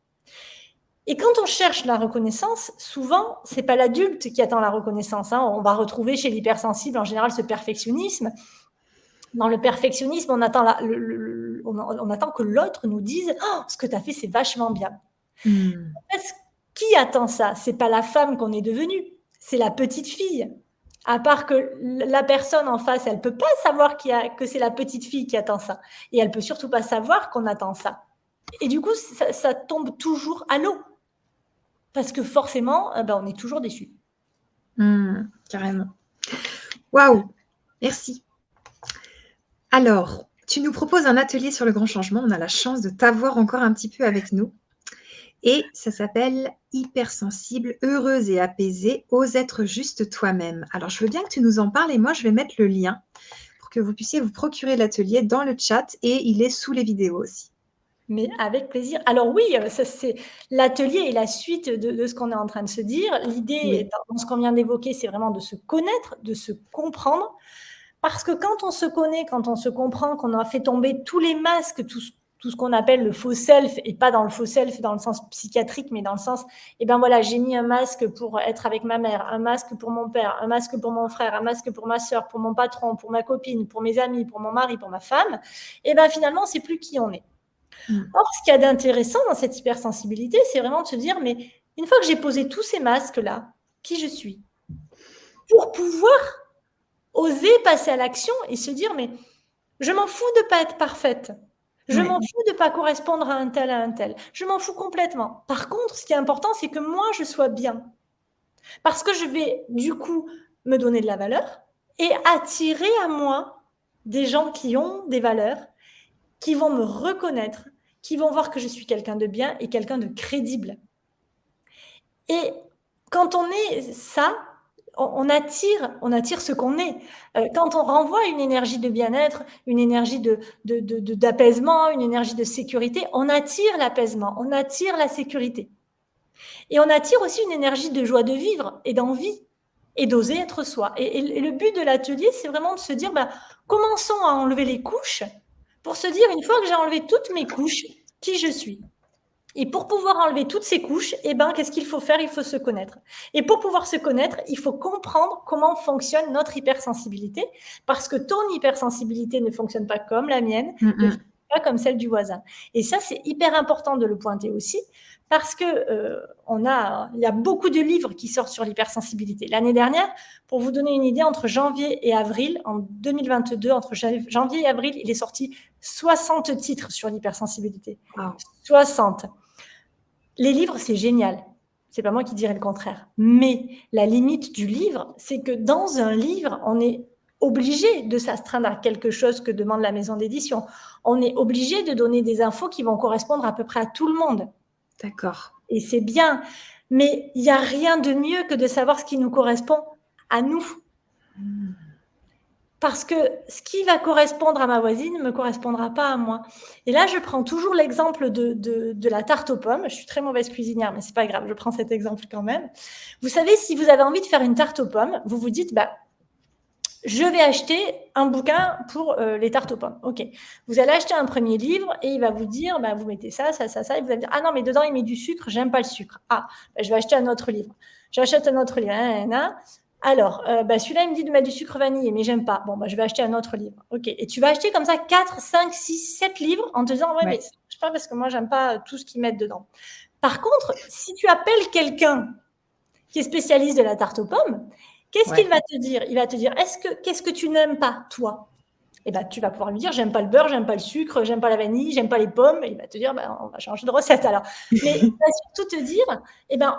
Et quand on cherche la reconnaissance, souvent, ce n'est pas l'adulte qui attend la reconnaissance. On va retrouver chez l'hypersensible en général ce perfectionnisme. Dans le perfectionnisme, on attend, on attend que l'autre nous dise oh, « ce que tu as fait, c'est vachement bien ». En fait, qui attend ça? C'est pas la femme qu'on est devenue, c'est la petite fille. À part que la personne en face, elle peut pas savoir que c'est la petite fille qui attend ça. Et elle peut surtout pas savoir qu'on attend ça. Et du coup, ça tombe toujours à l'eau. Parce que forcément, on est toujours déçu. Carrément. Waouh, merci. Alors, tu nous proposes un atelier sur le grand changement. On a la chance de t'avoir encore un petit peu avec nous. Et ça s'appelle « Hypersensible, heureuse et apaisée, ose être juste toi-même ». Alors, je veux bien que tu nous en parles et moi, je vais mettre le lien pour que vous puissiez vous procurer l'atelier dans le chat et il est sous les vidéos aussi. Mais avec plaisir. Alors oui, l'atelier est la suite de ce qu'on est en train de se dire. L'idée, dans ce qu'on vient d'évoquer, c'est vraiment de se connaître, de se comprendre. Parce que quand on se connaît, quand on se comprend, qu'on a fait tomber tous les masques, tout ce qu'on appelle le faux self, et pas dans le faux self dans le sens psychiatrique, mais dans le sens, j'ai mis un masque pour être avec ma mère, un masque pour mon père, un masque pour mon frère, un masque pour ma soeur, pour mon patron, pour ma copine, pour mes amis, pour mon mari, pour ma femme, finalement, c'est plus qui on est. Or, ce qu'il y a d'intéressant dans cette hypersensibilité, c'est vraiment de se dire, mais une fois que j'ai posé tous ces masques-là, qui je suis? Pour pouvoir oser passer à l'action et se dire, mais je m'en fous de ne pas être parfaite. Je m'en fous de ne pas correspondre à un tel. Je m'en fous complètement. Par contre, ce qui est important, c'est que moi, je sois bien. Parce que je vais, du coup, me donner de la valeur et attirer à moi des gens qui ont des valeurs, qui vont me reconnaître, qui vont voir que je suis quelqu'un de bien et quelqu'un de crédible. Et quand on est ça, on attire ce qu'on est. Quand on renvoie une énergie de bien-être, une énergie d'apaisement, une énergie de sécurité, on attire l'apaisement, on attire la sécurité. Et on attire aussi une énergie de joie de vivre et d'envie et d'oser être soi. Et le but de l'atelier, c'est vraiment de se dire, commençons à enlever les couches pour se dire, une fois que j'ai enlevé toutes mes couches, qui je suis. Et pour pouvoir enlever toutes ces couches, qu'est-ce qu'il faut faire? Il faut se connaître. Et pour pouvoir se connaître, il faut comprendre comment fonctionne notre hypersensibilité, parce que ton hypersensibilité ne fonctionne pas comme la mienne, ne fonctionne pas comme celle du voisin. Et ça, c'est hyper important de le pointer aussi, parce que il y a beaucoup de livres qui sortent sur l'hypersensibilité. L'année dernière, pour vous donner une idée, entre janvier et avril, en 2022, entre janvier et avril, il est sorti 60 titres sur l'hypersensibilité. Wow. 60. Les livres, c'est génial. C'est pas moi qui dirais le contraire. Mais la limite du livre, c'est que dans un livre, on est obligé de s'astreindre à quelque chose que demande la maison d'édition. On est obligé de donner des infos qui vont correspondre à peu près à tout le monde. D'accord. Et c'est bien. Mais il n'y a rien de mieux que de savoir ce qui nous correspond à nous. Parce que ce qui va correspondre à ma voisine ne me correspondra pas à moi. Et là, je prends toujours l'exemple de la tarte aux pommes. Je suis très mauvaise cuisinière, mais ce n'est pas grave, je prends cet exemple quand même. Vous savez, si vous avez envie de faire une tarte aux pommes, vous vous dites, je vais acheter un bouquin pour les tartes aux pommes. OK. Vous allez acheter un premier livre et il va vous dire, vous mettez ça, ça, ça, ça. Et vous allez dire, ah non, mais dedans, il met du sucre, j'aime pas le sucre. Ah, je vais acheter un autre livre. J'achète un autre livre. Alors, celui-là, il me dit de mettre du sucre vanillé, mais j'aime pas. Bon, je vais acheter un autre livre. OK. Et tu vas acheter comme ça 4, 5, 6, 7 livres en te disant, mais ça ne marche pas parce que moi, j'aime pas tout ce qu'ils mettent dedans. Par contre, si tu appelles quelqu'un qui est spécialiste de la tarte aux pommes, qu'est-ce qu'il va te dire? Il va te dire, qu'est-ce que tu n'aimes pas, toi? Et ben, tu vas pouvoir lui dire, j'aime pas le beurre, j'aime pas le sucre, j'aime pas la vanille, j'aime pas les pommes. Et il va te dire, ben, on va changer de recette alors. Mais il va surtout te dire,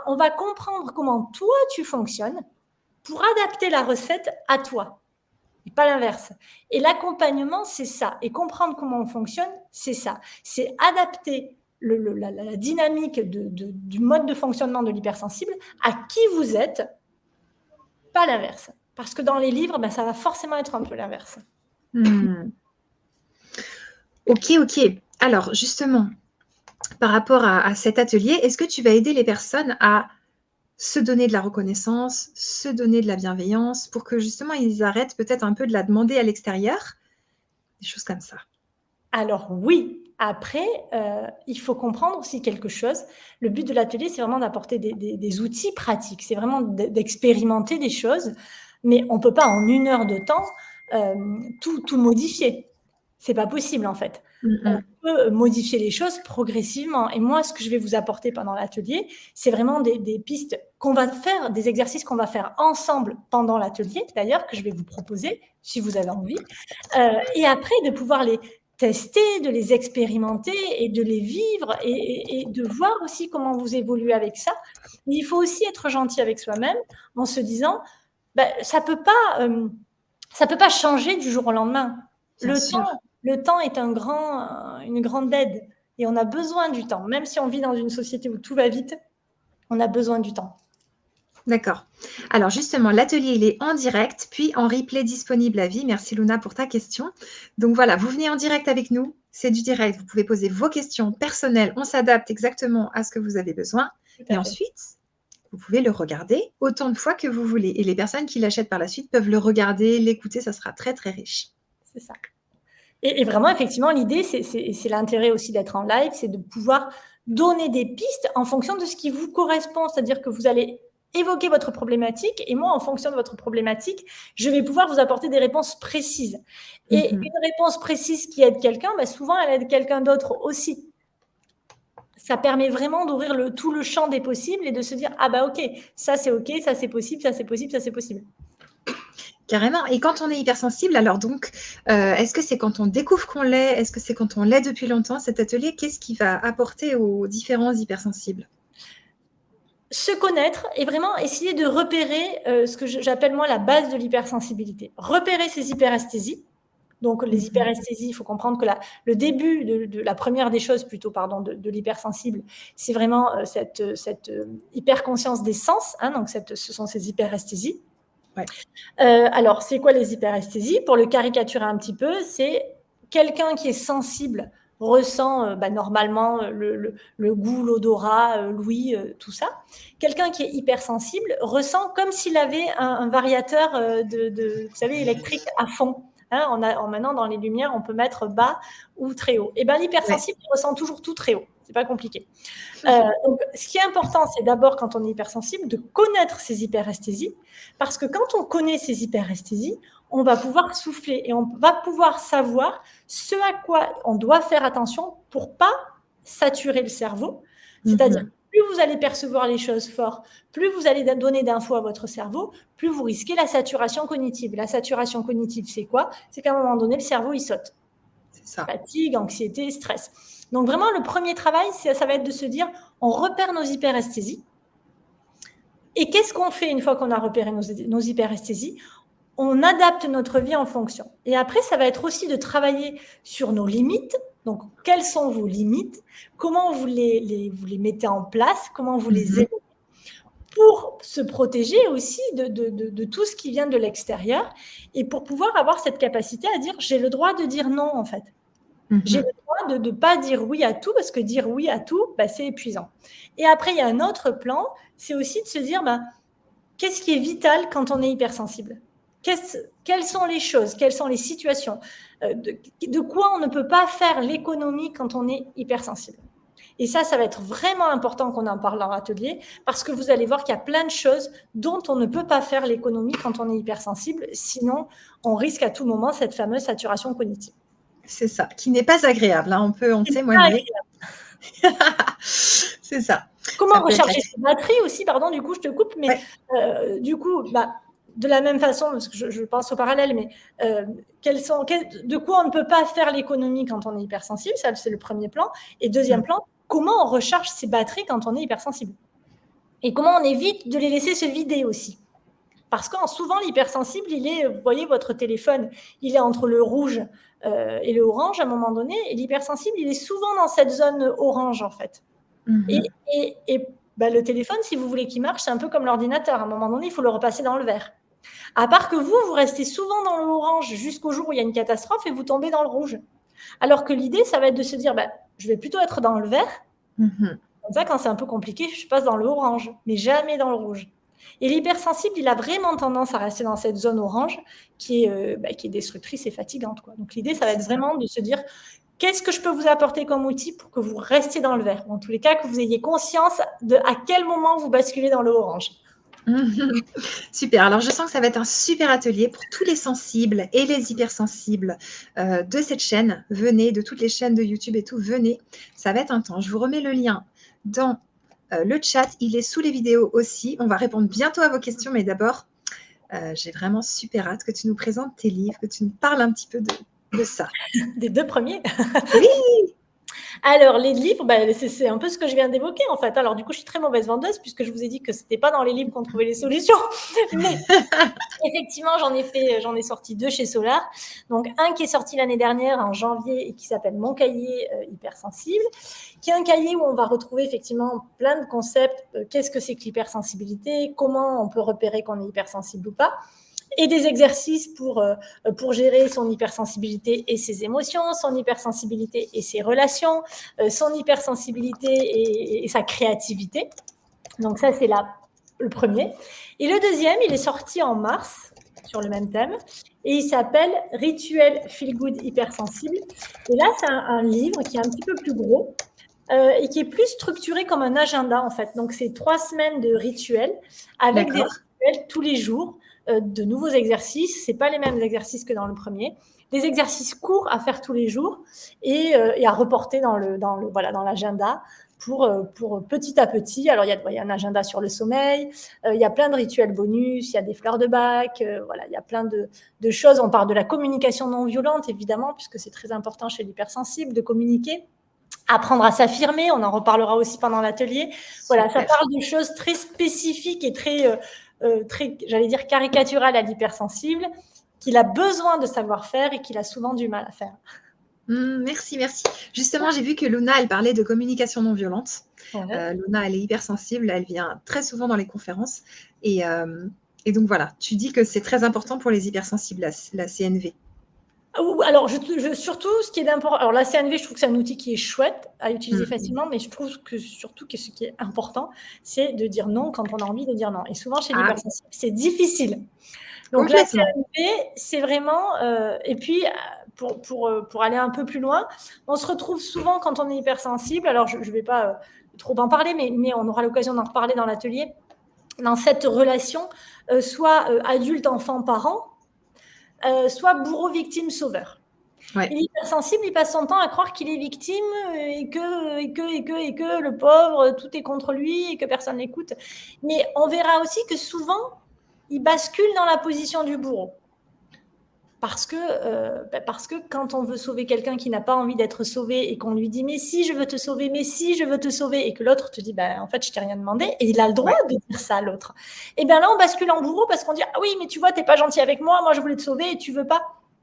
on va comprendre comment toi tu fonctionnes pour adapter la recette à toi. Et pas l'inverse. Et l'accompagnement, c'est ça. Et comprendre comment on fonctionne, c'est ça. C'est adapter la dynamique du mode de fonctionnement de l'hypersensible à qui vous êtes, pas l'inverse. Parce que dans les livres, ça va forcément être un peu l'inverse. Ok. Alors, justement, par rapport à cet atelier, est-ce que tu vas aider les personnes à se donner de la reconnaissance, se donner de la bienveillance pour que justement ils arrêtent peut-être un peu de la demander à l'extérieur, des choses comme ça? Alors oui, après, il faut comprendre aussi quelque chose. Le but de l'atelier, c'est vraiment d'apporter des outils pratiques. C'est vraiment d'expérimenter des choses, mais on ne peut pas en 1 heure de temps tout modifier. C'est pas possible en fait. On peut modifier les choses progressivement. Et moi, ce que je vais vous apporter pendant l'atelier, c'est vraiment des pistes qu'on va faire, des exercices qu'on va faire ensemble pendant l'atelier, d'ailleurs, que je vais vous proposer, si vous avez envie. Et après, de pouvoir les tester, de les expérimenter et de les vivre et de voir aussi comment vous évoluez avec ça. Mais il faut aussi être gentil avec soi-même en se disant, ça peut pas changer du jour au lendemain. Le temps est une grande aide et on a besoin du temps. Même si on vit dans une société où tout va vite, on a besoin du temps. D'accord. Alors justement, l'atelier, il est en direct, puis en replay disponible à vie. Merci Luna pour ta question. Donc voilà, vous venez en direct avec nous. C'est du direct. Vous pouvez poser vos questions personnelles. On s'adapte exactement à ce que vous avez besoin. Et ensuite, vous pouvez le regarder autant de fois que vous voulez. Et les personnes qui l'achètent par la suite peuvent le regarder, l'écouter. Ça sera très, très riche. C'est ça. Et vraiment, effectivement, l'idée, c'est l'intérêt aussi d'être en live, c'est de pouvoir donner des pistes en fonction de ce qui vous correspond. C'est-à-dire que vous allez évoquer votre problématique et moi, en fonction de votre problématique, je vais pouvoir vous apporter des réponses précises. Et une réponse précise qui aide quelqu'un, souvent, elle aide quelqu'un d'autre aussi. Ça permet vraiment d'ouvrir tout le champ des possibles et de se dire, ok, ça c'est possible, ça c'est possible, ça c'est possible. Carrément. Et quand on est hypersensible, alors donc, est-ce que c'est quand on découvre qu'on l'est? Est-ce que c'est quand on l'est depuis longtemps? Cet atelier, qu'est-ce qu'il va apporter aux différents hypersensibles? Se connaître et vraiment essayer de repérer ce que j'appelle moi la base de l'hypersensibilité. Repérer ses hyperesthésies. Donc les hyperesthésies, il faut comprendre que le début de la première des choses plutôt, de l'hypersensible, c'est vraiment cette hyperconscience des sens. Donc ce sont ces hyperesthésies. Ouais. Alors, c'est quoi les hyperesthésies? Pour le caricaturer un petit peu, c'est quelqu'un qui est sensible ressent normalement le goût, l'odorat, l'ouïe, tout ça. Quelqu'un qui est hypersensible ressent comme s'il avait un variateur vous savez, électrique à fond. Maintenant, dans les lumières, on peut mettre bas ou très haut. Et l'hypersensible, il ressent toujours tout très haut. C'est pas compliqué. Donc, ce qui est important, c'est d'abord, quand on est hypersensible, de connaître ses hyperesthésies, parce que quand on connaît ses hyperesthésies, on va pouvoir souffler et on va pouvoir savoir ce à quoi on doit faire attention pour pas saturer le cerveau. C'est-à-dire, plus vous allez percevoir les choses fort, plus vous allez donner d'infos à votre cerveau, plus vous risquez la saturation cognitive. La saturation cognitive, c'est quoi? C'est qu'à un moment donné, le cerveau, il saute. C'est ça. Fatigue, anxiété, stress. Donc vraiment, le premier travail, ça va être de se dire, on repère nos hyperesthésies. Et qu'est-ce qu'on fait une fois qu'on a repéré nos hyperesthésies? On adapte notre vie en fonction. Et après, ça va être aussi de travailler sur nos limites. Donc, quelles sont vos limites? Comment vous les mettez en place? Comment vous les aidez pour se protéger aussi de tout ce qui vient de l'extérieur et pour pouvoir avoir cette capacité à dire, j'ai le droit de dire non, en fait. J'ai le droit de ne pas dire oui à tout, parce que dire oui à tout, c'est épuisant. Et après, il y a un autre plan, c'est aussi de se dire, qu'est-ce qui est vital quand on est hypersensible? Quelles sont les choses, quelles sont les situations, de quoi on ne peut pas faire l'économie quand on est hypersensible? Et ça va être vraiment important qu'on en parle dans l'atelier, parce que vous allez voir qu'il y a plein de choses dont on ne peut pas faire l'économie quand on est hypersensible, sinon on risque à tout moment cette fameuse saturation cognitive. C'est ça, qui n'est pas agréable. On peut en témoigner. C'est ça. Ça Comment peut être recharger ses batteries aussi, pardon, du coup, je te coupe, mais ouais. du coup, de la même façon, parce que je pense au parallèle, mais de quoi on ne peut pas faire l'économie quand on est hypersensible, ça c'est le premier plan. Et deuxième plan, comment on recharge ses batteries quand on est hypersensible. Et comment on évite de les laisser se vider aussi. Parce que souvent, l'hypersensible, vous voyez, votre téléphone, il est entre le rouge et le orange à un moment donné, et l'hypersensible, il est souvent dans cette zone orange, en fait. Et le téléphone, si vous voulez qu'il marche, c'est un peu comme l'ordinateur. À un moment donné, il faut le repasser dans le vert. À part que vous restez souvent dans le orange jusqu'au jour où il y a une catastrophe et vous tombez dans le rouge. Alors que l'idée, ça va être de se dire, je vais plutôt être dans le vert. Comme ça, quand c'est un peu compliqué, je passe dans le orange, mais jamais dans le rouge. Et l'hypersensible, il a vraiment tendance à rester dans cette zone orange qui est destructrice et fatigante, quoi. Donc l'idée, ça va être vraiment de se dire, qu'est-ce que je peux vous apporter comme outil pour que vous restiez dans le vert? En tous les cas, que vous ayez conscience de à quel moment vous basculez dans le orange. Super. Alors, je sens que ça va être un super atelier pour tous les sensibles et les hypersensibles de cette chaîne. Venez, de toutes les chaînes de YouTube et tout, venez. Ça va être un temps. Je vous remets le lien dans le chat. Il est sous les vidéos aussi. On va répondre bientôt à vos questions, mais d'abord, j'ai vraiment super hâte que tu nous présentes tes livres, que tu nous parles un petit peu de ça. Des 2 premiers. Oui. Alors, les livres, c'est un peu ce que je viens d'évoquer, en fait. Alors, du coup, je suis très mauvaise vendeuse puisque je vous ai dit que ce n'était pas dans les livres qu'on trouvait les solutions. Mais effectivement, j'en ai sorti 2 chez Solar. Donc, un qui est sorti l'année dernière, en janvier, et qui s'appelle Mon cahier hypersensible, qui est un cahier où on va retrouver effectivement plein de concepts. Qu'est-ce que c'est que l'hypersensibilité? Comment on peut repérer qu'on est hypersensible ou pas? Et des exercices pour gérer son hypersensibilité et ses émotions, son hypersensibilité et ses relations, son hypersensibilité et sa créativité. Donc ça, c'est le premier. Et le deuxième, il est sorti en mars sur le même thème et il s'appelle Rituel Feel Good Hypersensible. Et là, c'est un livre qui est un petit peu plus gros et qui est plus structuré comme un agenda, en fait. Donc, c'est 3 semaines de rituels avec des rituels tous les jours, de nouveaux exercices. Ce n'est pas les mêmes exercices que dans le premier. Des exercices courts à faire tous les jours et à reporter dans l'agenda pour petit à petit. Alors, il y a un agenda sur le sommeil, il y a plein de rituels bonus, il y a des fleurs de bac, il y a plein de choses. On parle de la communication non violente, évidemment, puisque c'est très important chez l'hypersensible de communiquer. Apprendre à s'affirmer, on en reparlera aussi pendant l'atelier. Voilà, ça parle de choses très spécifiques et très, j'allais dire, caricaturales à l'hypersensible, qu'il a besoin de savoir faire et qu'il a souvent du mal à faire. Merci, merci. Justement, j'ai vu que Luna, elle parlait de communication non violente. Luna, elle est hypersensible, elle vient très souvent dans les conférences. Et donc, voilà, tu dis que c'est très important pour les hypersensibles, la CNV. Alors, surtout, ce qui est important, alors la CNV, je trouve que c'est un outil qui est chouette à utiliser facilement, mais je trouve que surtout que ce qui est important, c'est de dire non quand on a envie de dire non. Et souvent, chez l'hypersensible, c'est difficile. Donc, la CNV, c'est vraiment... et puis, pour aller un peu plus loin, on se retrouve souvent quand on est hypersensible, alors je ne vais pas trop en parler, mais on aura l'occasion d'en reparler dans l'atelier, dans cette relation, soit adulte-enfant-parent, soit bourreau, victime, sauveur. Et l'hypersensible, il passe son temps à croire qu'il est victime et que le pauvre, tout est contre lui et que personne l'écoute. Mais on verra aussi que souvent, il bascule dans la position du bourreau. Parce que quand on veut sauver quelqu'un qui n'a pas envie d'être sauvé et qu'on lui dit « mais si je veux te sauver, mais si je veux te sauver » et que l'autre te dit « en fait, je t'ai rien demandé » et il a le droit de dire ça à l'autre. Et bien là, on bascule en bourreau parce qu'on dit « ah oui, mais tu vois, t'es pas gentil avec moi je voulais te sauver et tu veux pas ».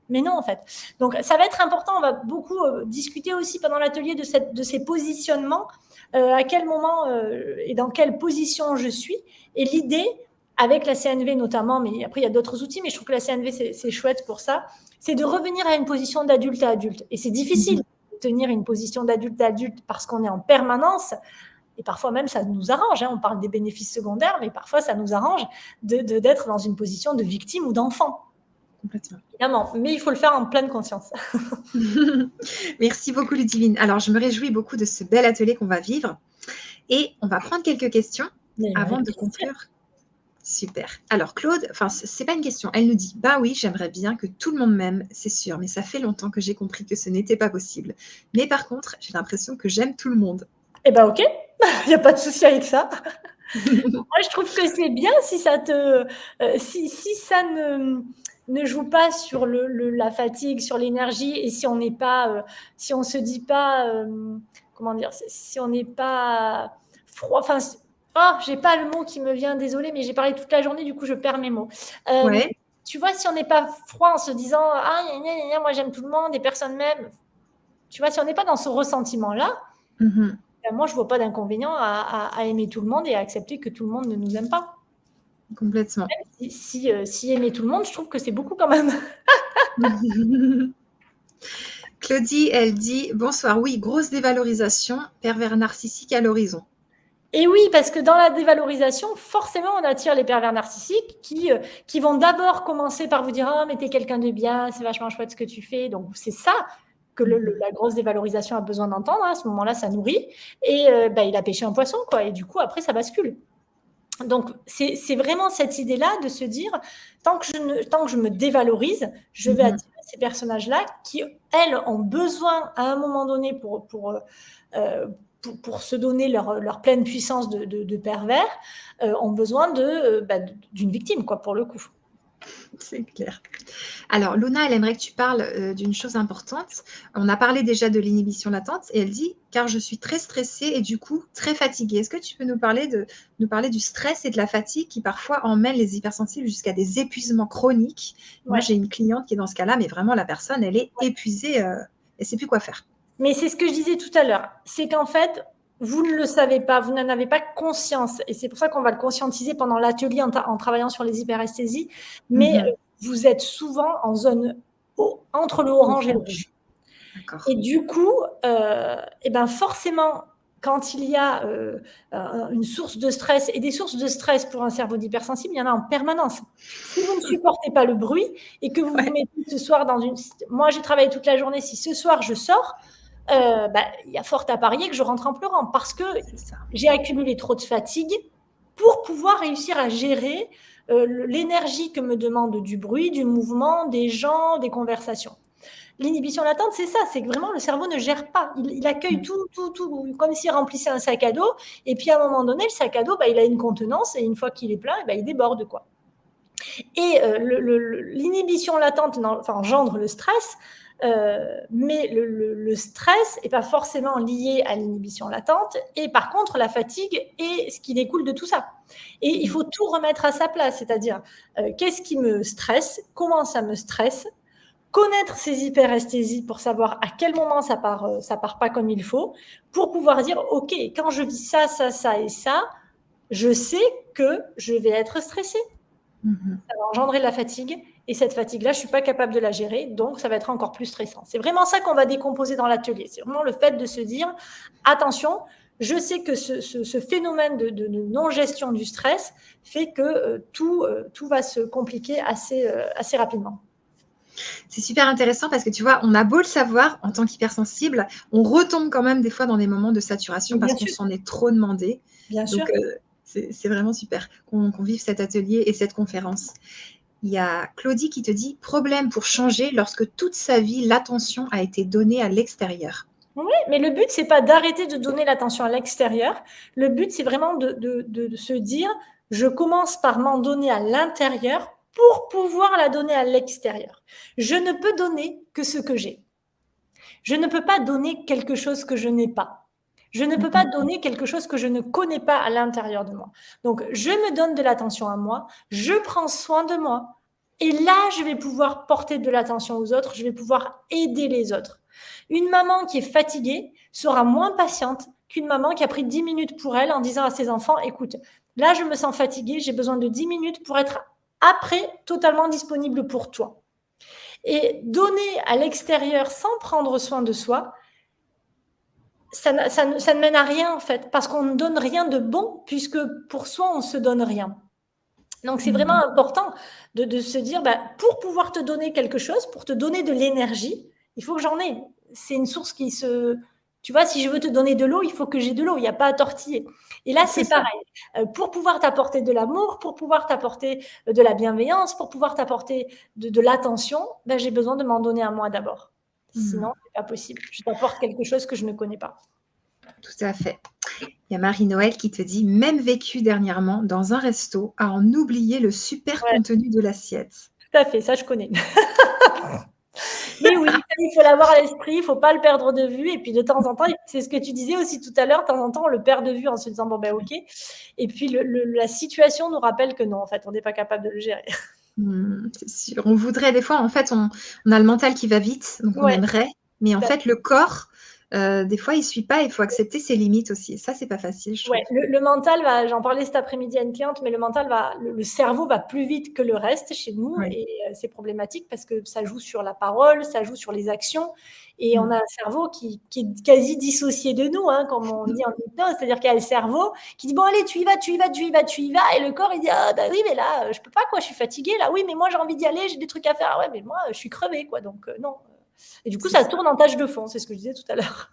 Mais non, en fait. Donc, ça va être important. On va beaucoup discuter aussi pendant l'atelier de ces positionnements, à quel moment et dans quelle position je suis. Et l'idée, avec la CNV notamment, mais après, il y a d'autres outils, mais je trouve que la CNV, c'est chouette pour ça, c'est de revenir à une position d'adulte à adulte. Et c'est difficile de tenir une position d'adulte à adulte parce qu'on est en permanence. Et parfois même, ça nous arrange. On parle des bénéfices secondaires, mais parfois, ça nous arrange d'être dans une position de victime ou d'enfant. Complètement. Évidemment, mais il faut le faire en pleine conscience. Merci beaucoup, Ludivine. Alors, je me réjouis beaucoup de ce bel atelier qu'on va vivre. Et on va prendre quelques questions avant de conclure. Super. Alors, Claude, enfin, c'est pas une question. Elle nous dit, bah oui, j'aimerais bien que tout le monde m'aime, c'est sûr, mais ça fait longtemps que j'ai compris que ce n'était pas possible. Mais par contre, j'ai l'impression que j'aime tout le monde. Eh ben, ok. Il y a pas de souci avec ça. Moi, je trouve que c'est bien si ça te, si ça ne joue pas sur la fatigue, sur l'énergie et si on n'est pas, si on se dit pas, comment dire? Si on n'est pas froid, enfin, oh, j'ai pas le mot qui me vient, désolée, mais j'ai parlé toute la journée, du coup, je perds mes mots. Ouais. Tu vois, si on n'est pas froid en se disant: «Ah gna gna gna gna, moi j'aime tout le monde et personne m'aime», tu vois? Si on n'est pas dans ce ressentiment-là, Mmh. moi je vois pas d'inconvénient à aimer tout le monde et à accepter que tout le monde ne nous aime pas. Complètement. Si aimer tout le monde, je trouve que c'est beaucoup quand même. Claudie, elle dit: «Bonsoir, oui, grosse dévalorisation, pervers narcissique à l'horizon». Et oui, parce que dans la dévalorisation, forcément, on attire les pervers narcissiques qui vont d'abord commencer par vous dire: «Oh, mais t'es quelqu'un de bien, c'est vachement chouette ce que tu fais». Donc, c'est ça que Mmh. la grosse dévalorisation a besoin d'entendre. À ce moment-là, ça nourrit. Et bah, il a pêché un poisson, quoi. Et du coup, après, ça bascule. Donc, c'est vraiment cette idée-là de se dire, tant que je me dévalorise, je vais Mmh. attirer ces personnages-là qui, elles, ont besoin à un moment donné pour se donner leur pleine puissance de pervers, ont besoin bah, d'une victime, quoi, pour le coup. C'est clair. Alors Luna, elle aimerait que tu parles, d'une chose importante. On a parlé déjà de l'inhibition latente et elle dit: «Car je suis très stressée et du coup très fatiguée». Est-ce que tu peux nous parler du stress et de la fatigue qui parfois emmènent les hypersensibles jusqu'à des épuisements chroniques? Moi, Ouais. j'ai une cliente qui est dans ce cas-là, mais vraiment la personne, elle est épuisée, elle sait plus quoi faire. Mais c'est ce que je disais tout à l'heure, c'est qu'en fait, vous ne le savez pas, vous n'en avez pas conscience et c'est pour ça qu'on va le conscientiser pendant l'atelier en travaillant sur les hyperesthésies, mais Mmh. vous êtes souvent en zone entre le orange et le Orange. rouge. Et D'accord. du coup, et ben, forcément, quand il y a, une source de stress et des sources de stress pour un cerveau d'hypersensible, il y en a en permanence. Si vous ne supportez pas le bruit et que vous vous Ouais, mettez ce soir dans une moi j'ai travaillé toute la journée, si ce soir je sors, bah, il y a fort à parier que je rentre en pleurant parce que c'est ça. j'ai accumulé trop de fatigue pour pouvoir réussir à gérer, l'énergie que me demande du bruit, du mouvement, des gens, des conversations. L'inhibition latente, c'est ça, c'est que vraiment le cerveau ne gère pas. Il accueille Mmh. tout, comme s'il remplissait un sac à dos. Et puis à un moment donné, le sac à dos, bah, il a une contenance et une fois qu'il est plein, eh ben, il déborde, quoi. Et l'inhibition latente enfin, engendre le stress, mais le stress n'est pas forcément lié à l'inhibition latente. Et par contre, la fatigue est ce qui découle de tout ça. Et il Mmh. faut tout remettre à sa place, c'est-à-dire qu'est-ce qui me stresse, comment ça me stresse, connaître ses hyperesthésies pour savoir à quel moment ça part pas comme il faut, pour pouvoir dire, OK, quand je vis ça, ça, ça et ça, je sais que je vais être stressée. Mmh. Ça va engendrer de la fatigue et cette fatigue-là, je suis pas capable de la gérer, donc ça va être encore plus stressant. C'est vraiment ça qu'on va décomposer dans l'atelier. C'est vraiment le fait de se dire, attention, je sais que ce phénomène de non-gestion du stress fait que tout va se compliquer assez rapidement. C'est super intéressant parce que tu vois, on a beau le savoir en tant qu'hypersensible, on retombe quand même des fois dans des moments de saturation Mais parce bien qu'on sûr, s'en est trop demandé. bien sûr. Donc, c'est vraiment super qu'on vive cet atelier et cette conférence. Il y a Claudie qui te dit: «Problème pour changer lorsque toute sa vie, l'attention a été donnée à l'extérieur». Oui, mais le but, c'est pas d'arrêter de donner l'attention à l'extérieur. Le but, c'est vraiment de se dire, je commence par m'en donner à l'intérieur pour pouvoir la donner à l'extérieur. Je ne peux donner que ce que j'ai. Je ne peux pas donner quelque chose que je n'ai pas. Je ne peux pas Mmh. donner quelque chose que je ne connais pas à l'intérieur de moi. Donc, je me donne de l'attention à moi, je prends soin de moi. Et là, je vais pouvoir porter de l'attention aux autres, je vais pouvoir aider les autres. Une maman qui est fatiguée sera moins patiente qu'une maman qui a pris 10 minutes pour elle en disant à ses enfants, écoute, là, je me sens fatiguée, j'ai besoin de 10 minutes pour être après totalement disponible pour toi. Et donner à l'extérieur sans prendre soin de soi, ça ne mène à rien en fait, parce qu'on ne donne rien de bon, puisque pour soi, on ne se donne rien. Donc c'est vraiment Mmh. important de se dire, bah, pour pouvoir te donner quelque chose, pour te donner de l'énergie, il faut que j'en ai. C'est une source qui se... Tu vois, si je veux te donner de l'eau, il faut que j'ai de l'eau, il n'y a pas à tortiller. Et là, C'est c'est ça. pareil. Pour pouvoir t'apporter de l'amour, pour pouvoir t'apporter de la bienveillance, pour pouvoir t'apporter de l'attention, ben, j'ai besoin de m'en donner à moi d'abord. Mmh. Sinon, c'est pas possible. Je t'apporte quelque chose que je ne connais pas. Tout à fait. Il y a Marie-Noël qui te dit: «Même vécu dernièrement dans un resto à en oublier le super Ouais, contenu de l'assiette». tout à fait, ça je connais. Mais oui, ça, il faut l'avoir à l'esprit, il faut pas le perdre de vue et puis de temps en temps, c'est ce que tu disais aussi tout à l'heure, de temps en temps, on le perd de vue en se disant: «Bon, ben, OK» et puis la situation nous rappelle que non, en fait, on n'est pas capable de le gérer. C'est sûr. On voudrait des fois, en fait, on a le mental qui va vite, donc on Ouais, aimerait, mais tout en à fait, le corps, des fois, il suit pas, il faut accepter ses limites aussi et ça, c'est pas facile, je Ouais, trouve. le mental va j'en parlais cet après-midi à une cliente, mais le mental va le cerveau va plus vite que le reste chez nous Oui. et c'est problématique parce que ça joue sur la parole, ça joue sur les actions et on Mmh. a un cerveau qui est quasi dissocié de nous, hein, comme on dit en hypnose. C'est-à-dire qu'il y a le cerveau qui dit: «Bon allez, tu y vas, tu y vas, tu y vas, tu y vas» et le corps il dit: «Ah bah oui, mais là, je peux pas quoi, je suis fatigué là. Oui, mais moi j'ai envie d'y aller, j'ai des trucs à faire. Ah ouais, mais moi, je suis crevé quoi, donc non». Et du coup, C'est ça ça, tourne en tâche de fond, c'est ce que je disais tout à l'heure.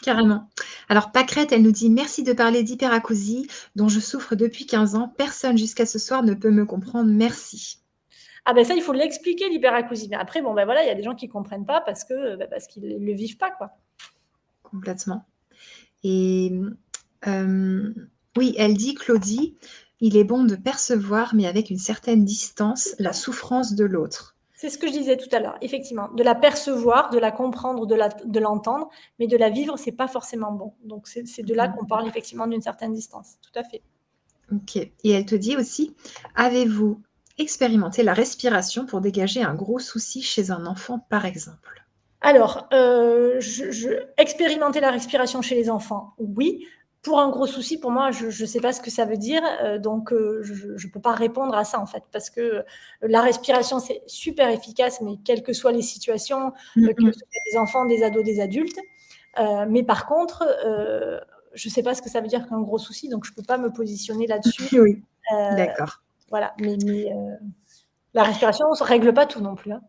carrément. Alors Pâquerette, elle nous dit: «Merci de parler d'hyperacousie dont je souffre depuis 15 ans. Personne jusqu'à ce soir ne peut me comprendre. Merci». Ah ben ça, il faut l'expliquer l'hyperacousie. Mais après, bon ben voilà, il y a des gens qui comprennent pas parce que parce qu'ils le vivent pas quoi. Complètement et oui, elle dit, Claudie: «Il est bon de percevoir, mais avec une certaine distance, C'est la ça. souffrance de l'autre». C'est ce que je disais tout à l'heure. Effectivement, de la percevoir, de la comprendre, de l'entendre, mais de la vivre, c'est pas forcément bon. Donc c'est de là Mmh. qu'on parle effectivement d'une certaine distance. Tout à fait. OK et elle te dit aussi: «Avez-vous expérimenté la respiration pour dégager un gros souci chez un enfant, par exemple?» Alors, je expérimenter la respiration chez les enfants, oui. Pour un gros souci, pour moi, je sais pas ce que ça veut dire, donc je peux pas répondre à ça, en fait, parce que, la respiration, c'est super efficace, mais quelles que soient les situations, Mmh que mh. ce soit des enfants, des ados, des adultes. Mais par contre, je sais pas ce que ça veut dire qu'un gros souci, donc je peux pas me positionner là-dessus. Oui, Heu, d'accord. voilà, mais la respiration, ça règle pas tout non plus, hein.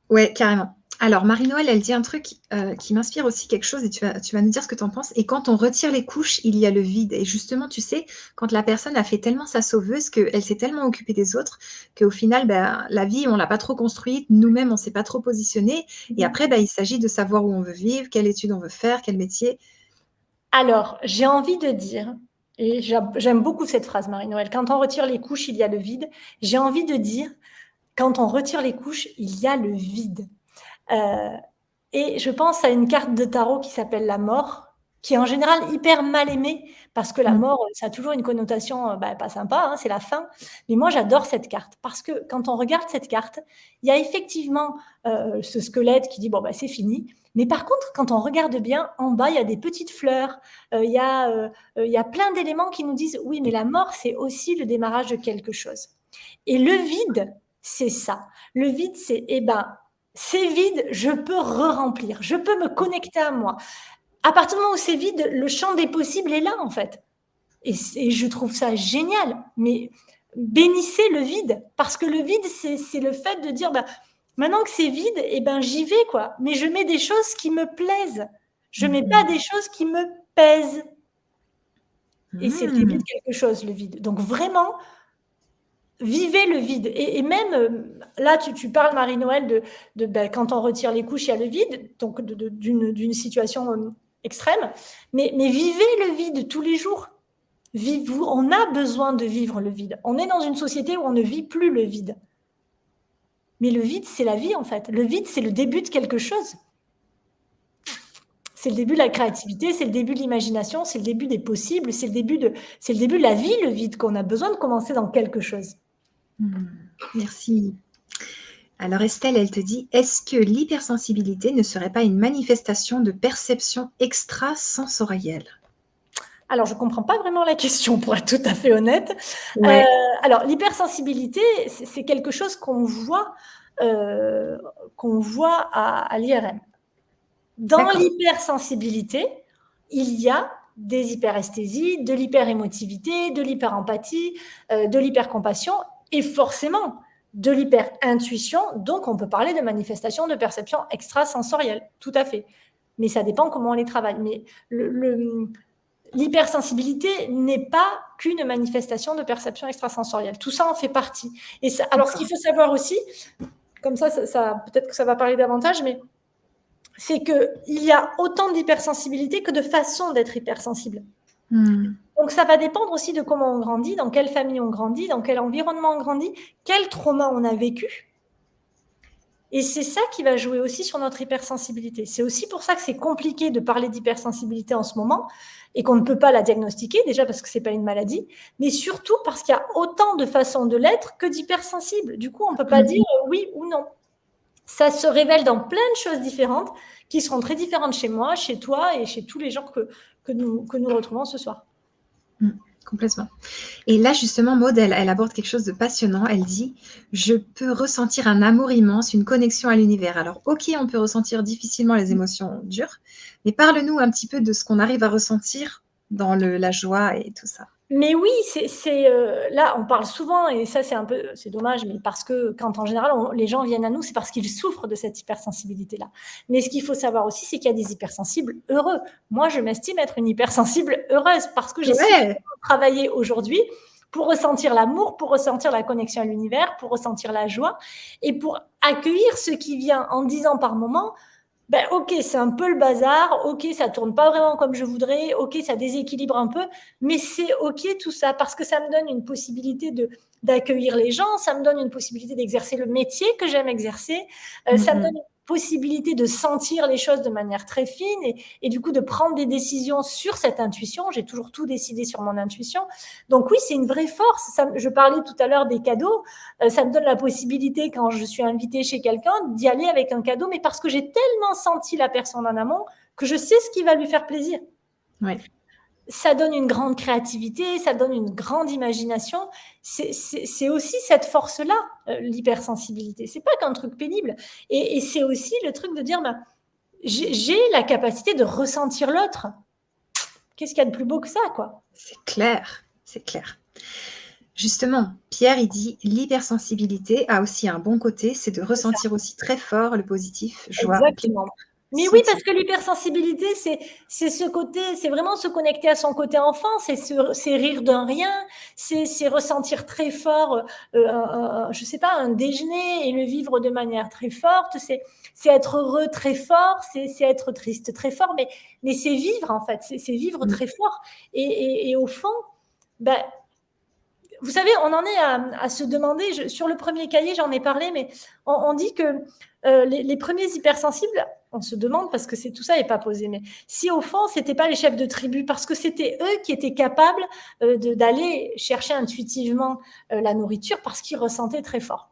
Ouais, carrément. Alors Marie-Noël, elle dit un truc, qui m'inspire aussi quelque chose et tu vas nous dire ce que tu en penses: «Et quand on retire les couches, il y a le vide» et justement, tu sais, quand la personne a fait tellement sa sauveuse, qu'elle s'est tellement occupée des autres, qu'au final, ben, la vie, on l'a pas trop construite, nous-mêmes, on s'est pas trop positionnés et Mmh. après, bah, il s'agit de savoir où on veut vivre, quelle étude on veut faire, quel métier. Alors, j'ai envie de dire et j'aime beaucoup cette phrase, Marie-Noël: «Quand on retire les couches, il y a le vide». J'ai envie de dire: «Quand on retire les couches, il y a le vide». Heu et je pense à une carte de tarot qui s'appelle la mort, qui est en général hyper mal aimée parce que la Mmh. mort, ça a toujours une connotation, pas sympa, hein, c'est la fin. Mais moi, j'adore cette carte parce que quand on regarde cette carte, il y a effectivement, ce squelette qui dit: «Bon, bah, c'est fini». Mais par contre, quand on regarde bien, en bas, il y a des petites fleurs, il y a plein d'éléments qui nous disent: «Oui, mais la mort, c'est aussi le démarrage de quelque chose». Et le vide, c'est ça. Le vide, c'est, eh ben, c'est vide, je peux re-remplir, je peux me connecter à moi. À partir du moment où c'est vide, le champ des possibles est là, en fait. Et je trouve ça génial. Mais bénissez le vide, parce que le vide, c'est le fait de dire, bah, maintenant que c'est vide, eh ben, j'y vais, quoi. Mais je mets des choses qui me plaisent. Je Mmh mets pas mh. des choses qui me pèsent. Et c'est le début Mmh. de quelque chose, le vide. Donc vraiment, vivez le vide et même, là tu parles Marie-Noël bah, quand on retire les couches, il y a le vide, donc d'une situation, extrême, mais vivez le vide tous les jours. Vive On a besoin de vivre le vide. On est dans une société où on ne vit plus le vide. Mais le vide, c'est la vie en fait. Le vide, c'est le début de quelque chose. C'est le début de la créativité, c'est le début de l'imagination, c'est le début des possibles, c'est le début de la vie, le vide, qu'on a besoin de commencer dans quelque chose. Mmh. Merci. Alors Estelle, elle te dit: «Est-ce que l'hypersensibilité ne serait pas une manifestation de perception extrasensorielle?» Alors, je comprends pas vraiment la question pour être tout à fait honnête. Heu, Ouais, alors l'hypersensibilité, c'est quelque chose heu, qu'on voit à l'IRM. Dans d'accord. l'hypersensibilité, il y a des hyperesthésies, de l'hyperémotivité, de l'hyperempathie, de l'hypercompassion et forcément de l'hyperintuition, donc on peut parler de manifestations de perception extrasensorielle, tout à fait. Mais ça dépend comment on les travaille. Mais l'hypersensibilité n'est pas qu'une manifestation de perception extrasensorielle. Tout ça en fait partie. Et ça, alors, ce qu'il D'accord. faut savoir aussi, comme ça peut-être que ça va parler davantage, mais c'est qu'il y a autant d'hypersensibilité que de façons d'être hypersensible. Mmh. Donc, ça va dépendre aussi de comment on grandit, dans quelle famille on grandit, dans quel environnement on grandit, quel trauma on a vécu. Et c'est ça qui va jouer aussi sur notre hypersensibilité. C'est aussi pour ça que c'est compliqué de parler d'hypersensibilité en ce moment et qu'on ne peut pas la diagnostiquer, déjà parce que ce n'est pas une maladie, mais surtout parce qu'il y a autant de façons de l'être que d'hypersensible. Du coup, on ne peut pas dire oui ou non. Ça se révèle dans plein de choses différentes qui seront très différentes chez moi, chez toi et chez tous les gens que nous retrouvons ce soir. Complètement. Et là, justement, Maud, elle aborde quelque chose de passionnant. Elle dit, je peux ressentir un amour immense, une connexion à l'univers. Alors, ok, on peut ressentir difficilement les émotions dures, mais parle-nous un petit peu de ce qu'on arrive à ressentir dans la joie et tout ça. Mais oui, là, on parle souvent, et ça, c'est dommage, mais parce que quand en général, les gens viennent à nous, c'est parce qu'ils souffrent de cette hypersensibilité-là. Mais ce qu'il faut savoir aussi, c'est qu'il y a des hypersensibles heureux. Moi, je m'estime être une hypersensible heureuse parce que j'ai suffisamment travaillé aujourd'hui pour ressentir l'amour, pour ressentir la connexion à l'univers, pour ressentir la joie et pour accueillir ce qui vient en disant par moments, ben, ok, c'est un peu le bazar, ok, ça tourne pas vraiment comme je voudrais, ok, ça déséquilibre un peu, mais c'est ok tout ça parce que ça me donne une possibilité d'accueillir les gens, ça me donne une possibilité d'exercer le métier que j'aime exercer, ça me donne une possibilité de sentir les choses de manière très fine et du coup de prendre des décisions sur cette intuition. J'ai toujours tout décidé sur mon intuition. Donc oui, c'est une vraie force. Je parlais tout à l'heure des cadeaux. Ça me donne la possibilité, quand je suis invitée chez quelqu'un, d'y aller avec un cadeau, mais parce que j'ai tellement senti la personne en amont que je sais ce qui va lui faire plaisir. Ouais. Ça donne une grande créativité, ça donne une grande imagination. C'est aussi cette force-là, l'hypersensibilité. C'est pas qu'un truc pénible. Et c'est aussi le truc de dire, j'ai la capacité de ressentir l'autre. Qu'est-ce qu'il y a de plus beau que ça, quoi? C'est clair, c'est clair. Justement, Pierre, il dit, l'hypersensibilité a aussi un bon côté, c'est de ressentir aussi très fort le positif, joie. Exactement. Mais oui, parce que l'hypersensibilité, c'est ce côté, c'est vraiment se connecter à son côté enfant, c'est rire d'un rien, c'est ressentir très fort, je sais pas, un déjeuner et le vivre de manière très forte, c'est être heureux très fort, c'est être triste très fort, mais c'est vivre en fait, c'est vivre très fort. Et au fond, ben, vous savez, on en est à se demander, sur le premier cahier, j'en ai parlé, mais on dit que les premiers hypersensibles, on se demande, parce que tout ça n'est pas posé, mais si au fond, ce n'était pas les chefs de tribu, parce que c'était eux qui étaient capables d'aller chercher intuitivement la nourriture, parce qu'ils ressentaient très fort.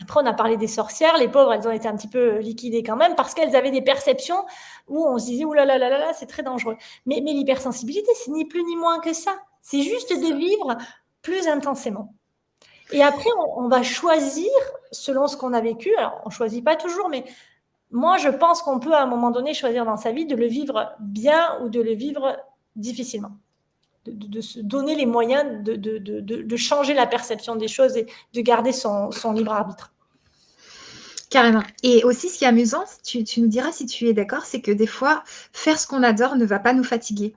Après, on a parlé des sorcières, les pauvres, elles ont été un petit peu liquidées quand même, parce qu'elles avaient des perceptions où on se disait, ouh là là là là, c'est très dangereux. Mais l'hypersensibilité, c'est ni plus ni moins que ça. C'est juste de vivre plus intensément. Et après, on va choisir selon ce qu'on a vécu. Alors, on ne choisit pas toujours, mais moi, je pense qu'on peut à un moment donné choisir dans sa vie de le vivre bien ou de le vivre difficilement. De se donner les moyens de changer la perception des choses et de garder son libre arbitre. Carrément. Et aussi, ce qui est amusant, tu nous diras si tu es d'accord, c'est que des fois, faire ce qu'on adore ne va pas nous fatiguer.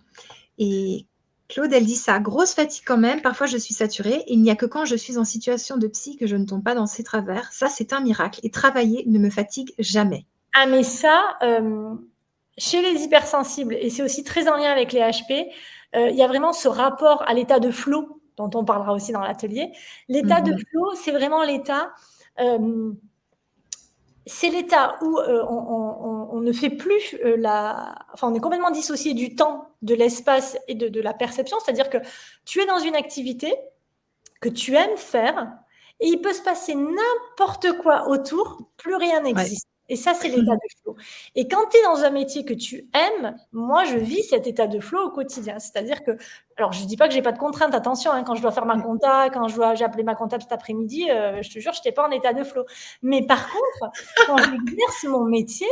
Et Claude, elle dit ça, grosse fatigue quand même, parfois je suis saturée, il n'y a que quand je suis en situation de psy que je ne tombe pas dans ces travers, ça c'est un miracle, et travailler ne me fatigue jamais. Ah mais ça, chez les hypersensibles, et c'est aussi très en lien avec les HP, il y a vraiment ce rapport à l'état de flow, dont on parlera aussi dans l'atelier. L'état de flow, c'est vraiment l'état... c'est l'état où on ne fait plus on est complètement dissocié du temps, de l'espace et de la perception. C'est-à-dire que tu es dans une activité que tu aimes faire et il peut se passer n'importe quoi autour, plus rien n'existe. Et ça, c'est l'état de flow. Et quand tu es dans un métier que tu aimes, moi, je vis cet état de flow au quotidien. C'est-à-dire que, alors, je ne dis pas que je n'ai pas de contraintes, attention, quand je dois faire ma compta, quand j'ai appelé ma comptable cet après-midi, je te jure, je n'étais pas en état de flow. Mais par contre, quand j'exerce mon métier,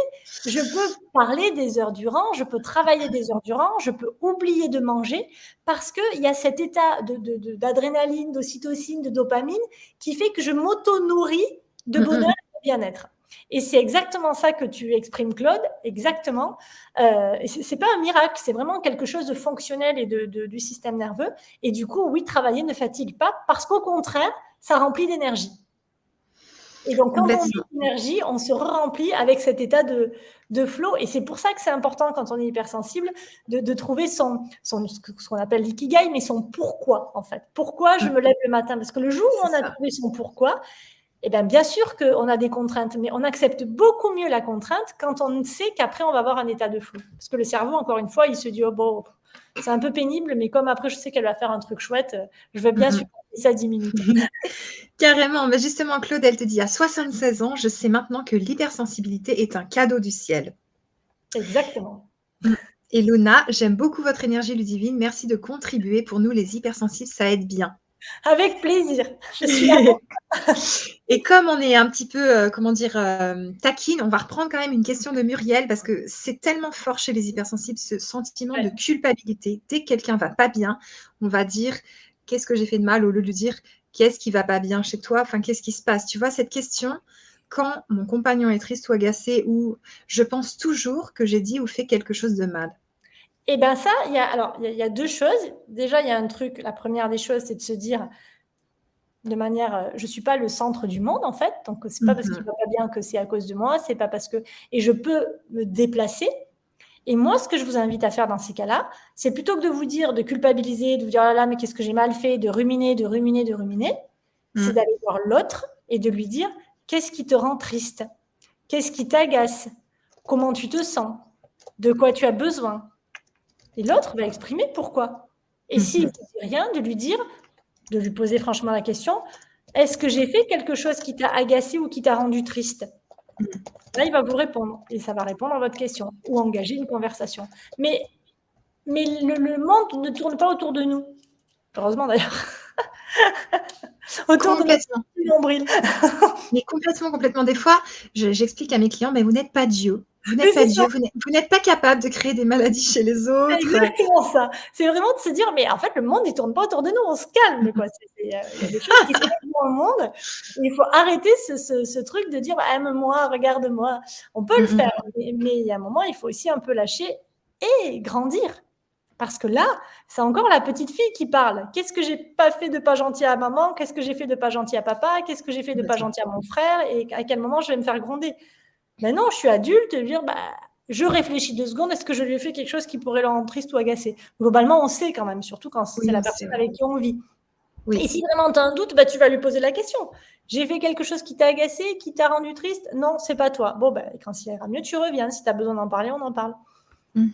je peux parler des heures durant, je peux travailler des heures durant, je peux oublier de manger parce qu'il y a cet état d'adrénaline, d'ocytocine, de dopamine qui fait que je m'auto-nourris de bonheur et de bien-être. Et c'est exactement ça que tu exprimes, Claude, exactement. C'est pas un miracle, c'est vraiment quelque chose de fonctionnel et du système nerveux. Et du coup, oui, travailler ne fatigue pas parce qu'au contraire, ça remplit d'énergie. Et donc, quand on vit complètement. l'énergie, on se remplit avec cet état de flow. Et c'est pour ça que c'est important, quand on est hypersensible, de trouver ce qu'on appelle l'ikigai, mais son pourquoi, en fait. Pourquoi je me lève le matin? Parce que le jour où C'est on a ça. trouvé son pourquoi, eh bien sûr qu'on a des contraintes, mais on accepte beaucoup mieux la contrainte quand on sait qu'après, on va avoir un état de flow. Parce que le cerveau, encore une fois, il se dit, oh, bon, c'est un peu pénible, mais comme après, je sais qu'elle va faire un truc chouette, je veux bien supporter ça 10 minutes. Carrément, mais justement, Claude, elle te dit: «À 76 ans, je sais maintenant que l'hypersensibilité est un cadeau du ciel». Exactement. Mmh. Et Luna: «J'aime beaucoup votre énergie ludivine, merci de contribuer. Pour nous, les hypersensibles, ça aide bien». Avec plaisir. Je suis là pour Et comme on est un petit peu, comment dire, taquine, on va reprendre quand même une question de Muriel parce que c'est tellement fort chez les hypersensibles, ce sentiment de ouais. culpabilité. Dès que quelqu'un va pas bien, on va dire: «Qu'est-ce que j'ai fait de mal?» au lieu de dire: «Qu'est-ce qui va pas bien chez toi? Enfin, qu'est-ce qui se passe?» Tu vois cette question? Quand mon compagnon est triste ou agacé ou je pense toujours que j'ai dit ou fait quelque chose de mal. Et bien ça, il y a 2 choses. Déjà, il y a un truc, la première des choses, c'est de se dire de manière, je suis pas le centre du monde, en fait, donc c'est pas parce qu'il Mmh. va pas bien que c'est à cause de moi, c'est pas parce que et je peux me déplacer. Et moi, ce que je vous invite à faire dans ces cas-là, c'est plutôt que de vous dire, de culpabiliser, de vous dire: «Oh là là, mais qu'est-ce que j'ai mal fait?» de ruminer, de ruminer, de ruminer, c'est Mmh. d'aller voir l'autre et de lui dire: «Qu'est-ce qui te rend triste? Qu'est-ce qui t'agace? Comment tu te sens? De quoi tu as besoin?» Et l'autre va exprimer pourquoi. Et s'il ne Mmh. vous dit rien, de lui dire, de lui poser franchement la question: «Est-ce que j'ai fait quelque chose qui t'a agacé ou qui t'a rendu triste?» Là, il va vous répondre et ça va répondre à votre question ou engager une conversation. Mais le monde ne tourne pas autour de nous. Heureusement d'ailleurs, autour de notre Complètement. petit nombril. Mais complètement, complètement. Des fois, j'explique à mes clients: «Mais vous n'êtes pas Dieu. Vous Mais n'êtes pas c'est ça, Dieu, vous n'êtes pas capable de créer des maladies chez les c'est autres». exactement ça. C'est vraiment de se dire: «Mais en fait, le monde, il tourne pas autour de nous, on se calme, quoi». Il y a des choses qui se passent dans le monde et il faut arrêter ce truc de dire: «Bah, aime-moi, regarde-moi». On peut le Mmh faire, mh. mais il y a un moment, il faut aussi un peu lâcher et grandir. Parce que là, c'est encore la petite fille qui parle. Qu'est-ce que j'ai pas fait de pas gentil à maman? Qu'est-ce que j'ai fait de pas gentil à papa? Qu'est-ce que j'ai fait de pas Complètement. gentil à mon frère? Et à quel moment je vais me faire gronder? Maintenant, je suis adulte et dire, bah, je réfléchis 2 secondes. Est-ce que je lui ai fait quelque chose qui pourrait le rendre triste ou agacé? Globalement, on sait quand même, surtout quand c'est Oui, la on sait, personne ouais. avec qui on vit. Et Oui, si vraiment tu as un doute, bah, tu vas lui poser la question. J'ai fait quelque chose qui t'a agacé, qui t'a rendu triste? Non, c'est pas toi. Bon, bah, quand ça ira mieux, tu reviens. Si tu as besoin d'en parler, on en parle. mmh,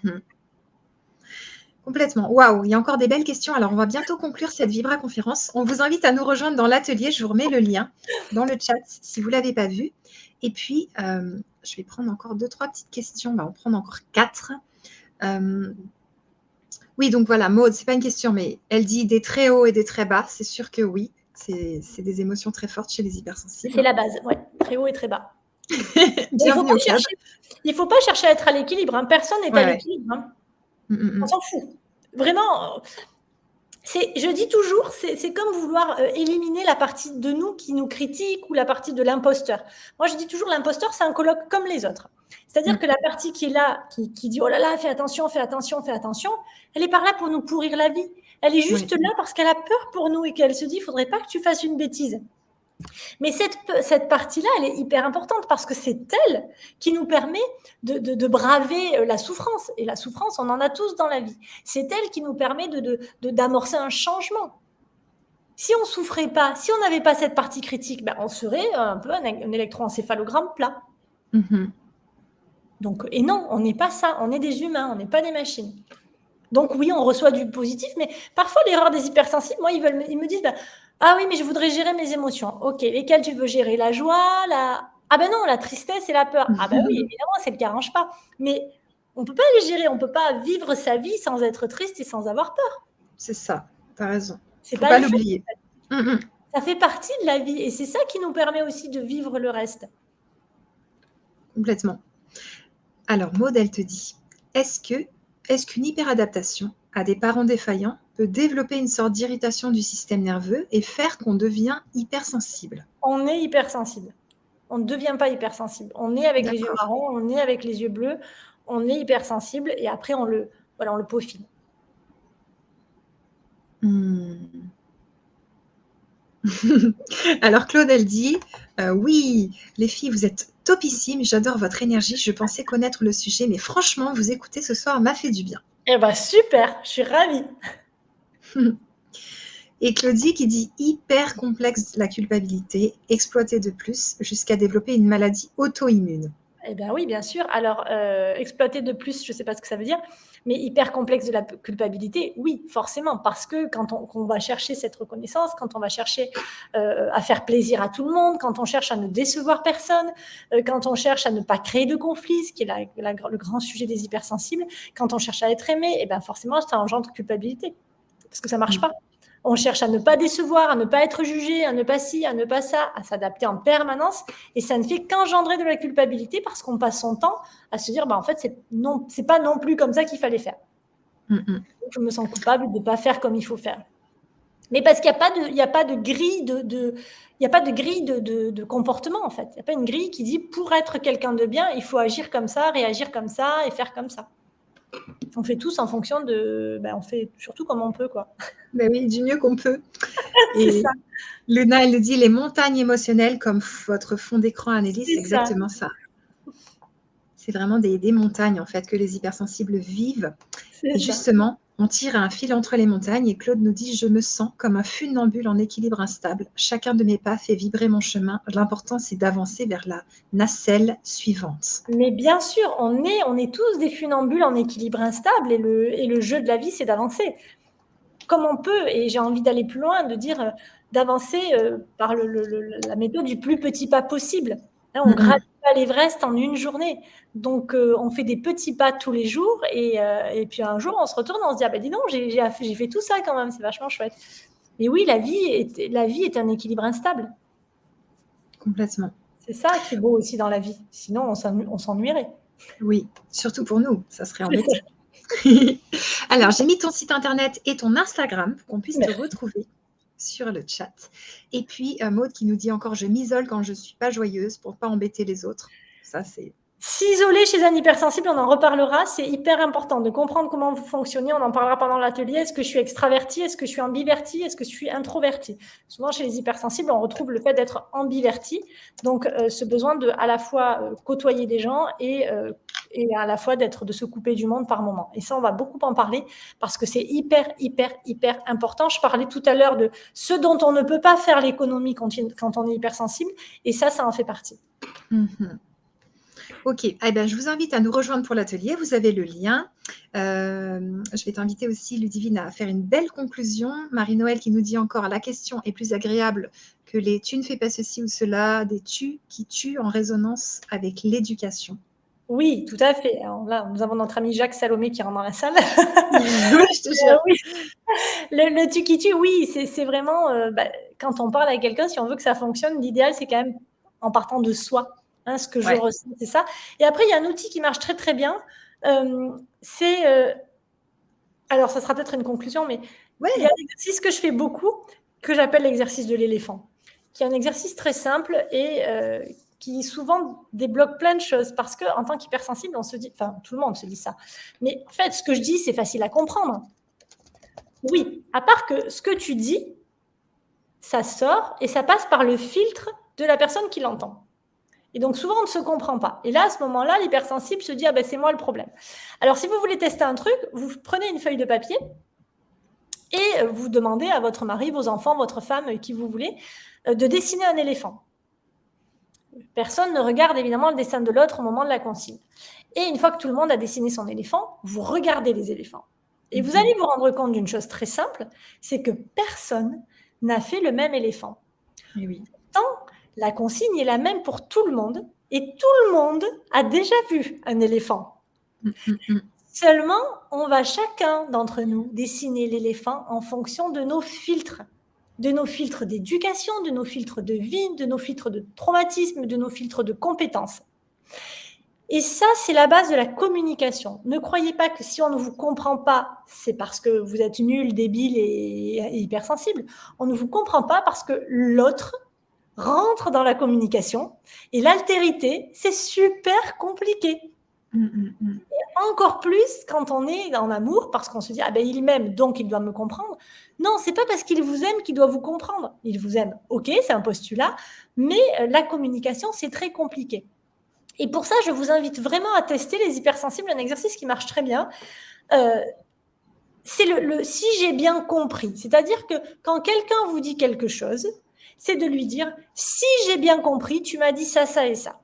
complètement. Waouh, il y a encore des belles questions. Alors, on va bientôt conclure cette Vibra conférence. On vous invite à nous rejoindre dans l'atelier. Je vous remets le lien dans le chat si vous ne l'avez pas vu. Et puis, je vais prendre encore 2-3 petites questions. On va en prendre encore 4. Oui, donc voilà, Maud, c'est pas une question, mais elle dit des très hauts et des très bas. C'est sûr que oui, c'est des émotions très fortes chez les C'est hypersensibles. la base, ouais, très haut et très bas. Il faut Bienvenue pas au club. chercher il faut pas chercher à être à l'équilibre, hein. Personne n'est à Ouais, ouais. l'équilibre, hein. Mmh, mmh On mh. s'en fout. Vraiment, je dis toujours, c'est comme vouloir, éliminer la partie de nous qui nous critique ou la partie de l'imposteur. Moi, je dis toujours l'imposteur, c'est un colloque comme les autres. C'est-à-dire Mmh. que la partie qui est là, qui dit: «Oh là là, fais attention, fais attention, fais attention», elle est par là pour nous pourrir la vie. Elle est juste Oui, là parce qu'elle a peur pour nous et qu'elle se dit: «Il faudrait pas que tu fasses une bêtise». Mais cette partie-là, elle est hyper importante parce que c'est elle qui nous permet de braver la souffrance. Et la souffrance, on en a tous dans la vie. C'est elle qui nous permet d'amorcer un changement. Si on ne souffrait pas, si on n'avait pas cette partie critique, ben on serait un peu un électroencéphalogramme plat. mmh, Donc, et non, on n'est pas ça. On est des humains, on n'est pas des machines. Donc oui, on reçoit du positif, mais parfois l'erreur des hypersensibles, moi, ils me disent, bah, ah oui, mais je voudrais gérer mes émotions. Ok, lesquelles tu veux gérer? La joie, la... Ah ben non, la tristesse et la peur. Ah ben oui, évidemment, c'est le qui arrange pas. Mais on ne peut pas les gérer, on ne peut pas vivre sa vie sans être triste et sans avoir peur. c'est ça, tu as raison. C'est Faut pas pas les faire. l'oublier. Mmh mh. Ça fait partie de la vie et c'est ça qui nous permet aussi de vivre le reste. Complètement. Alors Maud, elle te dit: «Est-ce que est-ce qu'une hyperadaptation à des parents défaillants peut développer une sorte d'irritation du système nerveux et faire qu'on devient hypersensible?» On est hypersensible. On ne devient pas hypersensible. On est avec les yeux D'accord. marrons, on est avec les yeux bleus, on est hypersensible et après voilà, on le peaufine. Mmh. Alors Claude, elle dit oui, les filles, vous êtes topissimes, j'adore votre énergie, je pensais connaître le sujet, mais franchement, vous écouter ce soir m'a fait du bien. Eh ben super, je suis ravie. Et Claudie qui dit hyper complexe la culpabilité, exploiter de plus jusqu'à développer une maladie auto-immune. Eh bien oui, bien sûr. Alors, exploiter de plus, je ne sais pas ce que ça veut dire, mais hyper complexe de la culpabilité, oui, forcément, parce que quand on va chercher cette reconnaissance, quand on va chercher à faire plaisir à tout le monde, quand on cherche à ne décevoir personne, quand on cherche à ne pas créer de conflits, ce qui est le grand sujet des hypersensibles, quand on cherche à être aimé, eh bien forcément, ça engendre culpabilité, parce que ça ne marche pas. On cherche à ne pas décevoir, à ne pas être jugé, à ne pas ci, à ne pas ça, à s'adapter en permanence. Et ça ne fait qu'engendrer de la culpabilité parce qu'on passe son temps à se dire, bah, en fait, c'est pas non plus comme ça qu'il fallait faire. Donc, je me sens coupable de ne pas faire comme il faut faire. Mais parce qu'il n'y a pas de grille de comportement, en fait. Il n'y a pas une grille qui dit, pour être quelqu'un de bien, il faut agir comme ça, réagir comme ça et faire comme ça. On fait tous en fonction de... Ben, on fait surtout comme on peut, quoi. Ben oui, du mieux qu'on peut. C'est Et ça. Luna, elle dit les montagnes émotionnelles comme votre fond d'écran, Anneli, c'est C'est ça. exactement ça. C'est vraiment des montagnes, en fait, que les hypersensibles vivent. Et justement, on tire un fil entre les montagnes et Claude nous dit « Je me sens comme un funambule en équilibre instable. Chacun de mes pas fait vibrer mon chemin. L'important, c'est d'avancer vers la nacelle suivante. » Mais bien sûr, on est tous des funambules en équilibre instable et le jeu de la vie, c'est d'avancer. Comme on peut, et j'ai envie d'aller plus loin, de dire d'avancer par la méthode du plus petit pas possible. Hein, on ne gravit pas l'Everest en une journée. Donc, on fait des petits pas tous les jours et puis un jour, on se retourne, on se dit « Ah ben dis donc, j'ai fait tout ça quand même, c'est vachement chouette. » Et oui, la vie est un équilibre instable. Complètement. C'est ça qui est beau aussi dans la vie. Sinon, on s'ennuierait. Oui, surtout pour nous, ça serait embêtant. Alors, j'ai mis ton site internet et ton Instagram pour qu'on puisse te retrouver sur le chat. Et puis, Maud qui nous dit encore « Je m'isole quand je ne suis pas joyeuse pour ne pas embêter les autres. » Ça, c'est... S'isoler chez un hypersensible, on en reparlera, c'est hyper important de comprendre comment vous fonctionnez, on en parlera pendant l'atelier. Est-ce que je suis extravertie? Est-ce que je suis ambivertie? Est-ce que je suis introvertie? Souvent, chez les hypersensibles, on retrouve le fait d'être ambiverti, donc ce besoin de à la fois côtoyer des gens et à la fois de se couper du monde par moment. Et ça, on va beaucoup en parler parce que c'est hyper, hyper, hyper important. Je parlais tout à l'heure de ce dont on ne peut pas faire l'économie quand on est hypersensible, et ça en fait partie. Ok, eh bien, je vous invite à nous rejoindre pour l'atelier. Vous avez le lien. Je vais t'inviter aussi, Ludivine, à faire une belle conclusion. Marie-Noël qui nous dit encore « La question est plus agréable que les « tu ne fais pas ceci ou cela », des « tu » qui tuent en résonance avec l'éducation. » Oui, tout à fait. Alors là, nous avons notre ami Jacques Salomé qui rentre dans la salle. Je te jure. Oui. Le tu qui tue, oui, c'est vraiment, quand on parle à quelqu'un, si on veut que ça fonctionne, l'idéal, c'est quand même en partant de soi. Hein, ce que je ressens, c'est ça. Et après, il y a un outil qui marche très, très bien. Alors, ça sera peut-être une conclusion, mais il y a un exercice que je fais beaucoup, que j'appelle l'exercice de l'éléphant, qui est un exercice très simple et qui souvent débloque plein de choses. Parce qu'en tant qu'hypersensible, on se dit, enfin, tout le monde se dit ça. Mais en fait, ce que je dis, c'est facile à comprendre. Oui, à part que ce que tu dis, ça sort et ça passe par le filtre de la personne qui l'entend. Et donc, souvent, on ne se comprend pas. Et là, à ce moment-là, l'hypersensible se dit « Ah ben, c'est moi le problème ». Alors, si vous voulez tester un truc, vous prenez une feuille de papier et vous demandez à votre mari, vos enfants, votre femme, qui vous voulez, de dessiner un éléphant. Personne ne regarde évidemment le dessin de l'autre au moment de la consigne. Et une fois que tout le monde a dessiné son éléphant, vous regardez les éléphants. Et vous allez vous rendre compte d'une chose très simple, c'est que personne n'a fait le même éléphant. Et oui. Pourtant, la consigne est la même pour tout le monde et tout le monde a déjà vu un éléphant. Seulement, on va chacun d'entre nous dessiner l'éléphant en fonction de nos filtres d'éducation, de nos filtres de vie, de nos filtres de traumatisme, de nos filtres de compétences. Et ça, c'est la base de la communication. Ne croyez pas que si on ne vous comprend pas, c'est parce que vous êtes nul, débile et hypersensible. On ne vous comprend pas parce que l'autre rentre dans la communication et l'altérité, c'est super compliqué. Encore plus quand on est en amour, parce qu'on se dit, ah ben il m'aime, donc il doit me comprendre. Non, c'est pas parce qu'il vous aime qu'il doit vous comprendre. Il vous aime, ok, c'est un postulat, mais la communication, c'est très compliqué. Et pour ça, je vous invite vraiment à tester les hypersensibles, un exercice qui marche très bien. C'est le si j'ai bien compris. C'est-à-dire que quand quelqu'un vous dit quelque chose, c'est de lui dire, si j'ai bien compris, tu m'as dit ça, ça et ça.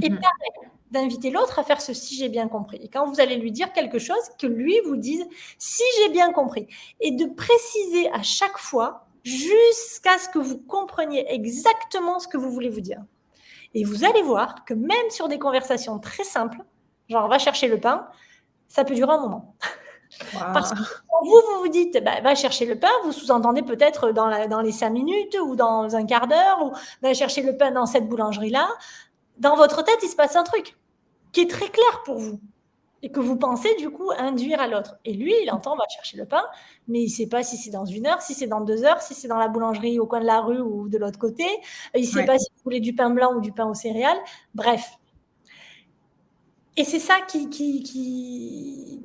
Et pareil, d'inviter l'autre à faire ce si j'ai bien compris. Et quand vous allez lui dire quelque chose, que lui vous dise si j'ai bien compris. Et de préciser à chaque fois jusqu'à ce que vous compreniez exactement ce que vous voulez vous dire. Et vous allez voir que même sur des conversations très simples, genre on va chercher le pain, ça peut durer un moment. Wow. Parce que quand vous vous dites, bah, va chercher le pain, vous sous-entendez peut-être dans les 5 minutes ou dans un quart d'heure, ou va chercher le pain dans cette boulangerie-là. Dans votre tête, il se passe un truc qui est très clair pour vous et que vous pensez du coup induire à l'autre. Et lui, il entend, va chercher le pain, mais il ne sait pas si c'est dans 1 heure, si c'est dans 2 heures, si c'est dans la boulangerie au coin de la rue ou de l'autre côté. Il ne sait pas si vous voulez du pain blanc ou du pain aux céréales. Bref. Et c'est ça qui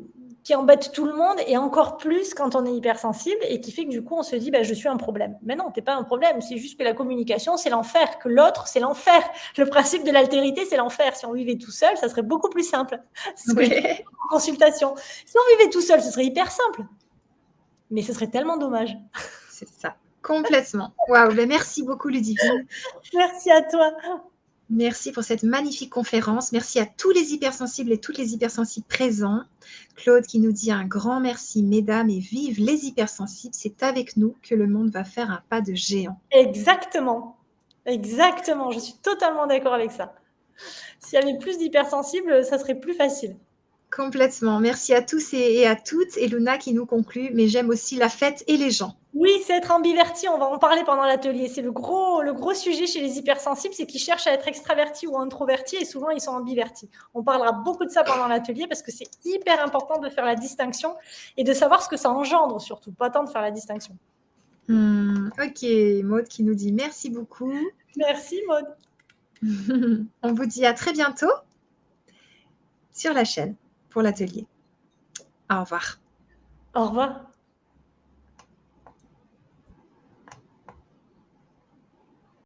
embête tout le monde, et encore plus quand on est hypersensible, et qui fait que du coup on se dit je suis un problème. Mais non, t'es pas un problème, c'est juste que la communication c'est l'enfer, que l'autre c'est l'enfer. Le principe de l'altérité c'est l'enfer. Si on vivait tout seul, ça serait beaucoup plus simple. C'est ce que je dis en consultation. Si on vivait tout seul, ce serait hyper simple. Mais ce serait tellement dommage. C'est ça, complètement. Waouh, merci beaucoup Ludivine. Merci à toi. Merci pour cette magnifique conférence. Merci à tous les hypersensibles et toutes les hypersensibles présents. Claude qui nous dit un grand merci, mesdames, et vive les hypersensibles. C'est avec nous que le monde va faire un pas de géant. Exactement. Exactement. Je suis totalement d'accord avec ça. S'il y avait plus d'hypersensibles, ça serait plus facile. Complètement. Merci à tous et à toutes. Et Luna qui nous conclut, mais j'aime aussi la fête et les gens. Oui, c'est être ambiverti. On va en parler pendant l'atelier. C'est le gros sujet chez les hypersensibles, c'est qu'ils cherchent à être extravertis ou introvertis, et souvent ils sont ambivertis. On parlera beaucoup de ça pendant l'atelier parce que c'est hyper important de faire la distinction et de savoir ce que ça engendre surtout, pas tant de faire la distinction. Ok, Maud qui nous dit merci beaucoup. Merci Maud. On vous dit à très bientôt sur la chaîne pour l'atelier. Au revoir. Au revoir.